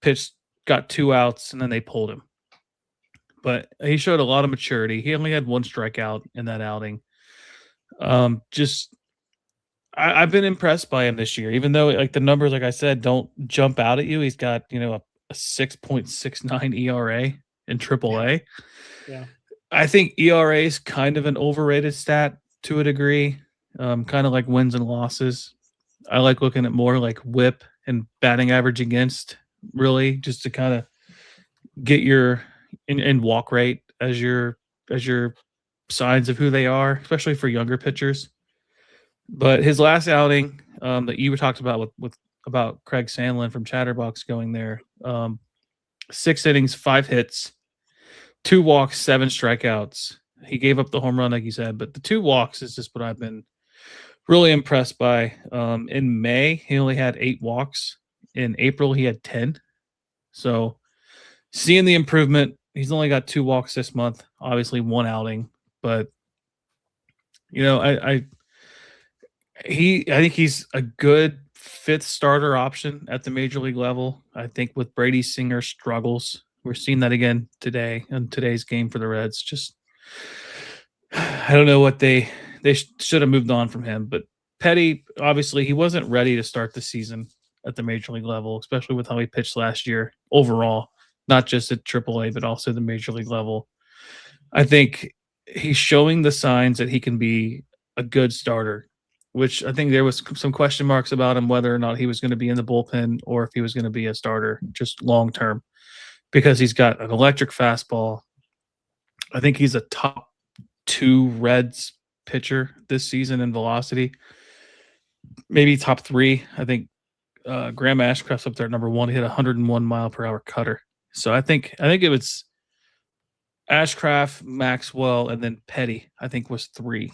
pitched, got 2 outs, and then they pulled him. But he showed a lot of maturity. He only had 1 strikeout in that outing. I've been impressed by him this year, even though the numbers, like I said, don't jump out at you. He's got, a 6.69 ERA in Triple-A. Yeah. I think ERA is kind of an overrated stat to a degree, kind of like wins and losses. I like looking at more like WHIP and batting average against, really, just to kind of get your and walk rate as your signs of who they are, especially for younger pitchers. But his last outing that you talked about about Craig Sandlin from Chatterbox going there, 6 innings, 5 hits, 2 walks, 7 strikeouts. He gave up the home run, like you said, but the 2 walks is just what I've been really impressed by. In May, he only had 8 walks. In April, he had 10. So seeing the improvement, he's only got 2 walks this month, obviously 1 outing, but I think he's a good 5th starter option at the major league level. I think with Brady Singer struggles, we're seeing that again today in today's game for the Reds. Just, I don't know what they should have moved on from him, but Petty, obviously he wasn't ready to start the season at the major league level, especially with how he pitched last year overall, not just at Triple-A, but also the major league level. I think he's showing the signs that he can be a good starter, which I think there was some question marks about him, whether or not he was going to be in the bullpen or if he was going to be a starter just long term, because he's got an electric fastball. I think he's a top 2 Reds pitcher this season in velocity, maybe top 3. I think Graham Ashcraft's up there at number 1. He hit a 101 mile per hour cutter. So I think it was Ashcraft, Maxwell, and then Petty, I think, was 3.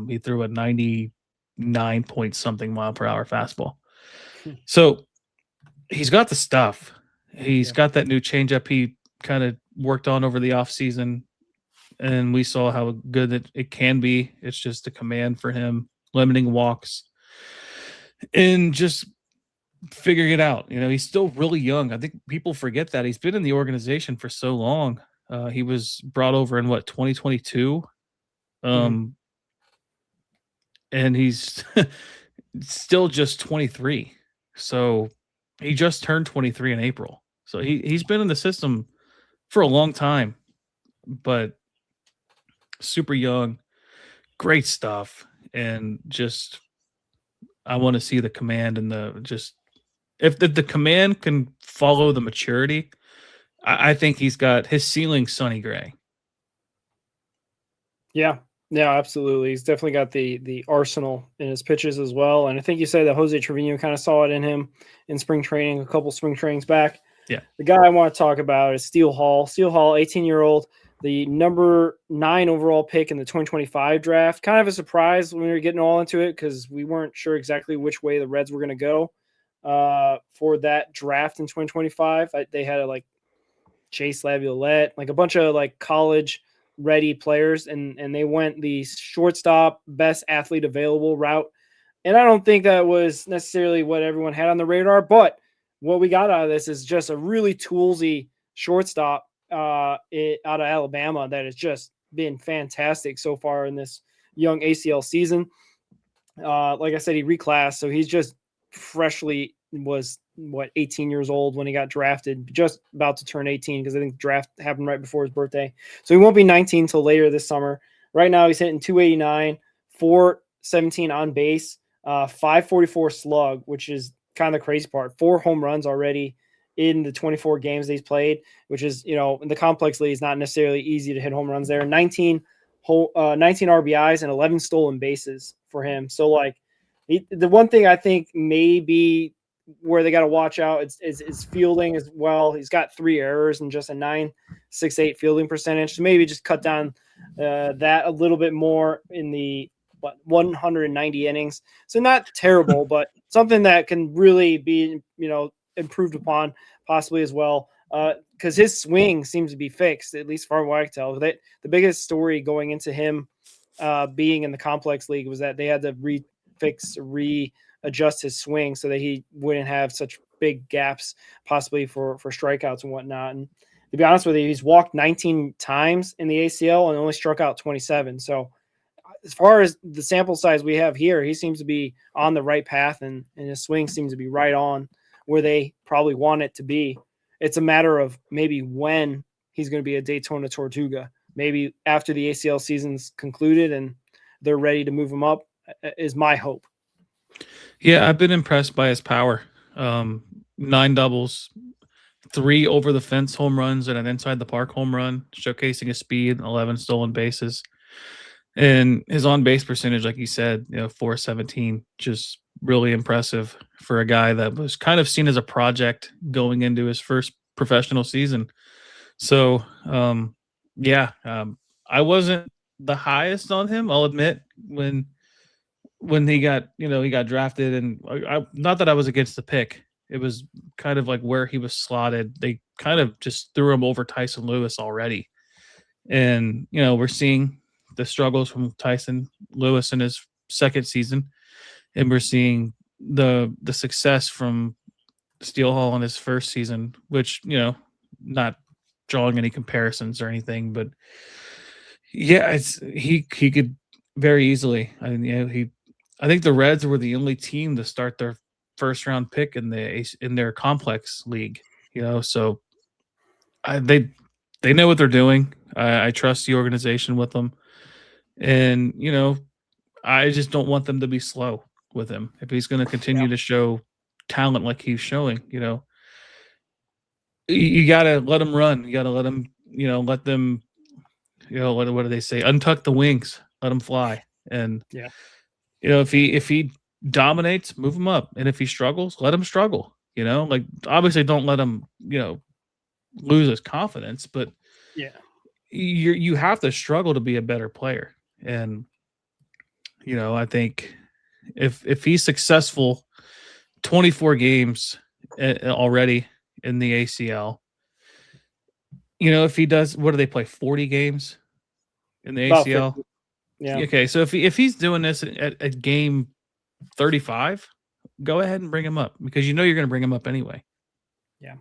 He threw a 99 point something mile per hour fastball. So he's got the stuff. He's got that new changeup he kind of worked on over the offseason, and we saw how good it can be. It's just the command for him, limiting walks, and just figuring it out. He's still really young. I think people forget that. He's been in the organization for so long. He was brought over in 2022. And he's still just 23. So he just turned 23 in April. So he's been in the system for a long time, but super young, great stuff. And just, I want to see the command and if the command can follow the maturity, I think he's got his ceiling Sonny Gray. Yeah, absolutely. He's definitely got the arsenal in his pitches as well. And I think you said that Jose Trevino kind of saw it in him in spring training, a couple spring trainings back. Yeah. The guy I want to talk about is Steele Hall. Steele Hall, 18-year-old, the number 9 overall pick in the 2025 draft. Kind of a surprise when we were getting all into it because we weren't sure exactly which way the Reds were going to go for that draft in 2025. They had Chase Laviolette, a bunch of college ready players, and they went the shortstop, best athlete available route. And I don't think that was necessarily what everyone had on the radar, but what we got out of this is just a really toolsy shortstop out of Alabama that has just been fantastic so far in this young ACL season. Like I said, he reclassed, so he's just freshly was 18 years old when he got drafted, just about to turn 18 because I think the draft happened right before his birthday. So he won't be 19 until later this summer. Right now he's hitting 289, 417 on base, 544 slug, which is kind of the crazy part. 4 home runs already in the 24 games he's played, which is, in the complex league, it's not necessarily easy to hit home runs there. 19 RBIs and 11 stolen bases for him. So the one thing I think maybe where they got to watch out is fielding as well. He's got 3 errors and just a 9.68 fielding percentage. So maybe just cut down that a little bit more in the 190 innings. So not terrible, but something that can really be, improved upon possibly as well. Because his swing seems to be fixed, at least far what I can tell. The biggest story going into him being in the complex league was that they had to readjust his swing so that he wouldn't have such big gaps possibly for strikeouts and whatnot. And to be honest with you, he's walked 19 times in the ACL and only struck out 27. So as far as the sample size we have here, he seems to be on the right path, and his swing seems to be right on where they probably want it to be. It's a matter of maybe when he's going to be a Daytona Tortuga. Maybe after the ACL season's concluded and they're ready to move him up is my hope. Yeah, I've been impressed by his power. 9 doubles, 3 over the fence home runs, and an inside the park home run, showcasing his speed, 11 stolen bases. And his on-base percentage, like you said, 417, just really impressive for a guy that was kind of seen as a project going into his first professional season. So, I wasn't the highest on him, I'll admit, when he got, he got drafted, and not that I was against the pick. It was kind of like where he was slotted. They kind of just threw him over Tyson Lewis already. And, we're seeing the struggles from Tyson Lewis in his second season, and we're seeing the success from Steele Hall in his first season, which, not drawing any comparisons or anything, but yeah, he could very easily. I mean, I think the Reds were the only team to start their first round pick in their complex league, so they know what they're doing. I trust the organization with them. And, I just don't want them to be slow with him. If he's going to continue to show talent like he's showing, you got to let him run. You got to let him, let them, what do they say? Untuck the wings, let him fly. And, if he dominates, move him up. And if he struggles, let him struggle, obviously don't let him, lose his confidence, but you have to struggle to be a better player. And, I think if he's successful, 24 games already in the ACL, if he does, what do they play? 40 games in the ACL? Yeah. Okay. So if he's doing this at game 35, go ahead and bring him up, because you're going to bring him up anyway. Yeah.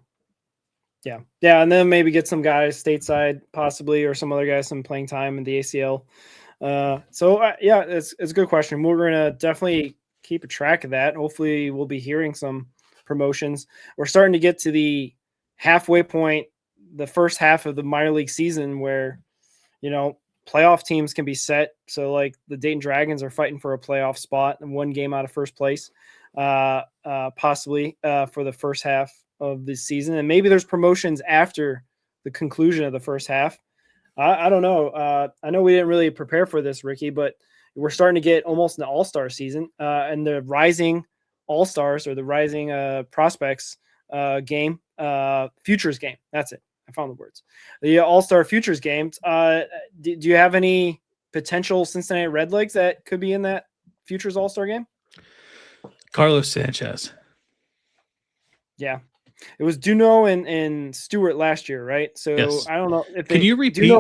And then maybe get some guys stateside possibly, or some other guys some playing time in the ACL. It's a good question. We're going to definitely keep a track of that. Hopefully we'll be hearing some promotions. We're starting to get to the halfway point, the first half of the minor league season, where, playoff teams can be set. So like the Dayton Dragons are fighting for a playoff spot and 1 game out of first place, possibly for the first half of the season. And maybe there's promotions after the conclusion of the first half. I don't know. I know we didn't really prepare for this, Ricky, but we're starting to get almost an all-star season, and the rising all-stars, or the rising prospects game, futures game. That's it. I found the words. The all-star futures games. Do you have any potential Cincinnati Red Legs that could be in that futures all-star game? Carlos Sanchez. Yeah. It was Duno and Stewart last year, right? So yes. I don't know if can you repeat?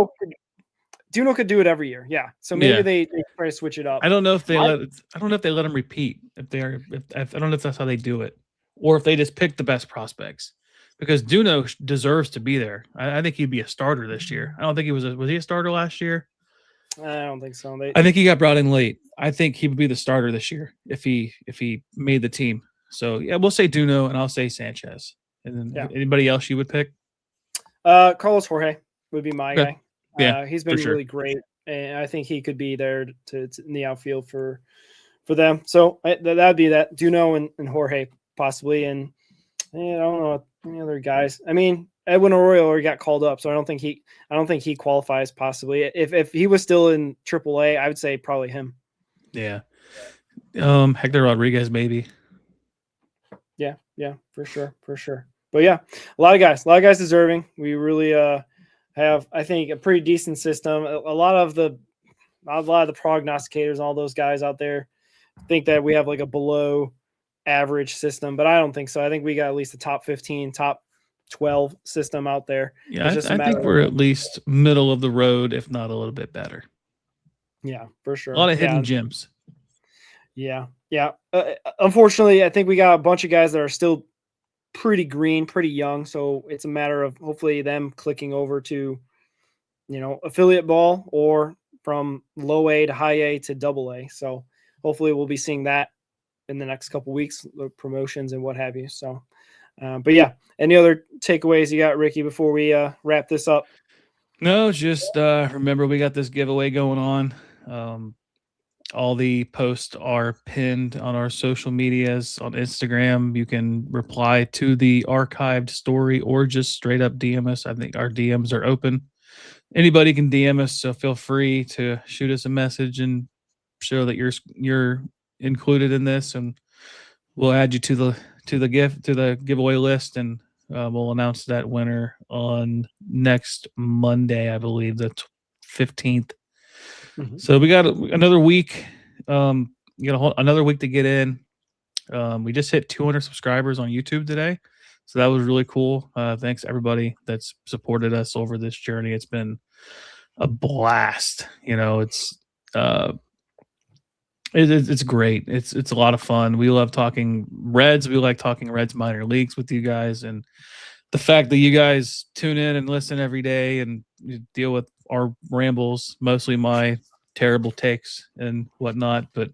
Duno could do it every year. Yeah. So maybe they try to switch it up. I don't know if they let him repeat. I don't know if that's how they do it, or if they just pick the best prospects, because Duno deserves to be there. I think he'd be a starter this year. I don't think he was he a starter last year? I don't think so. I think he got brought in late. I think he would be the starter this year if he made the team. So yeah, we'll say Duno, and I'll say Sanchez. And then anybody else you would pick? Carlos Jorge would be my guy. Yeah, he's been really great, and I think he could be there to in the outfield for them. So that'd be that Duno and Jorge possibly, and I don't know any other guys. I mean, Edwin Arroyo already got called up, so I don't think he qualifies. Possibly, if he was still in Triple-A, I would say probably him. Yeah, Hector Rodriguez maybe. Yeah, for sure. But yeah, a lot of guys deserving. We really have, I think, a pretty decent system. A lot of the prognosticators and all those guys out there think that we have like a below average system, but I don't think so. I think we got at least a top 15, top 12 system out there. Yeah, I think we're at least middle of the road, if not a little bit better. Yeah, for sure. A lot of hidden gems. Yeah. Unfortunately, I think we got a bunch of guys that are still pretty green, pretty young. So it's a matter of hopefully them clicking over to, affiliate ball or from low A to high A to double A. So hopefully we'll be seeing that in the next couple weeks, the promotions and what have you. So, but yeah, any other takeaways you got, Ricky, before we wrap this up? No, just remember we got this giveaway going on. All the posts are pinned on our social medias. On Instagram, you can reply to the archived story or just straight up DM us. I think our DMs are open. Anybody can DM us, so feel free to shoot us a message and show that you're included in this, and we'll add you to the giveaway list, and we'll announce that winner on next Monday, I believe, the 15th. Mm-hmm. So we got another week. Another week to get in. We just hit 200 subscribers on YouTube today, so that was really cool. Thanks everybody that's supported us over this journey. It's been a blast. It's great. It's a lot of fun. We love talking Reds. We like talking Reds minor leagues with you guys, and the fact that you guys tune in and listen every day and you deal with our rambles, mostly my terrible takes and whatnot. But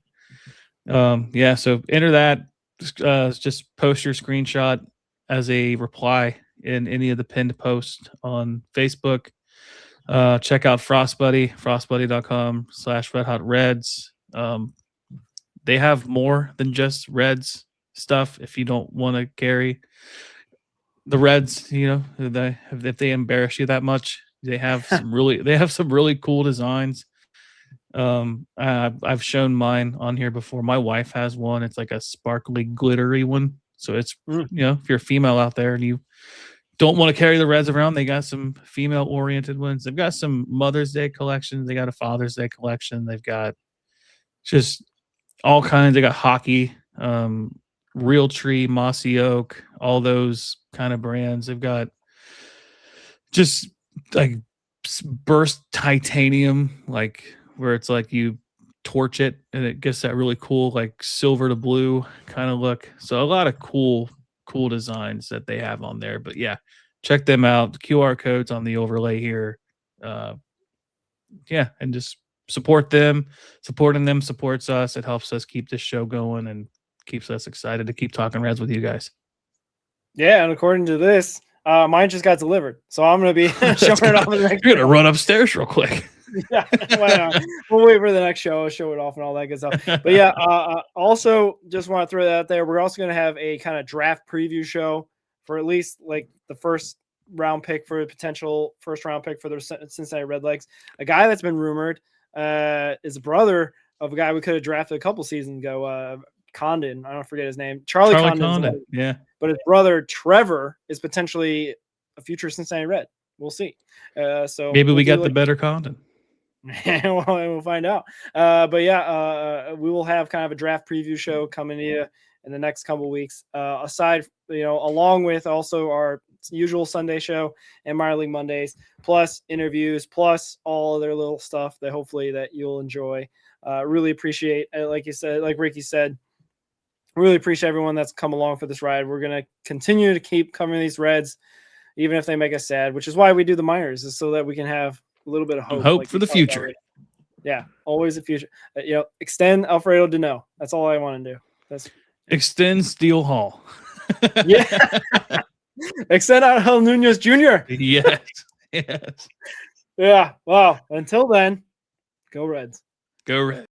so enter that. Just post your screenshot as a reply in any of the pinned posts on Facebook. Check out Frostbuddy, frostbuddy.com/redhotreds. They have more than just Reds stuff. If you don't want to carry the Reds, if they embarrass you that much, they have some really cool designs. I've shown mine on here before. My wife has one. It's like a sparkly, glittery one. So it's if you're a female out there and you don't want to carry the Reds around, they got some female-oriented ones. They've got some Mother's Day collections. They got a Father's Day collection. They've got just all kinds. They got hockey, Real Tree, Mossy Oak, all those kind of brands. They've got just like burst titanium, like where it's like you torch it and it gets that really cool like silver to blue kind of look. So a lot of cool designs that they have on there. But yeah, check them out. The QR codes on the overlay here. And just support them. Supporting them supports us. It helps us keep this show going and keeps us excited to keep talking Reds with you guys. Yeah, and according to this, mine just got delivered, so I'm going to be showing it off. You're going to run upstairs real quick. Yeah, why not? We'll wait for the next show. I'll show it off and all that good stuff. But yeah, also just want to throw that out there. We're also going to have a kind of draft preview show for at least like the first round pick for a potential first round pick for the Cincinnati Redlegs. A guy that's been rumored is a brother of a guy we could have drafted a couple seasons ago. Condon, I don't forget his name. Charlie Condon. Yeah. But his brother Trevor is potentially a future Cincinnati Red. We'll see. So maybe we got the better Condon. We'll find out. But yeah, we will have kind of a draft preview show coming to you in the next couple of weeks. Aside, along with also our usual Sunday show and minor league Mondays, plus interviews, plus all their little stuff that hopefully that you'll enjoy. Really appreciate, like you said, like Ricky said, really appreciate everyone that's come along for this ride. We're going to continue to keep covering these Reds, even if they make us sad, which is why we do the minors, is so that we can have a little bit of hope like for the future. Yeah, always the future. Extend Alfredo Duno. That's all I want to do. Extend Steele Hall. Yeah. Extend Angel Nunez Jr. Yes. Yeah. Wow. Until then, go Reds. Go Reds.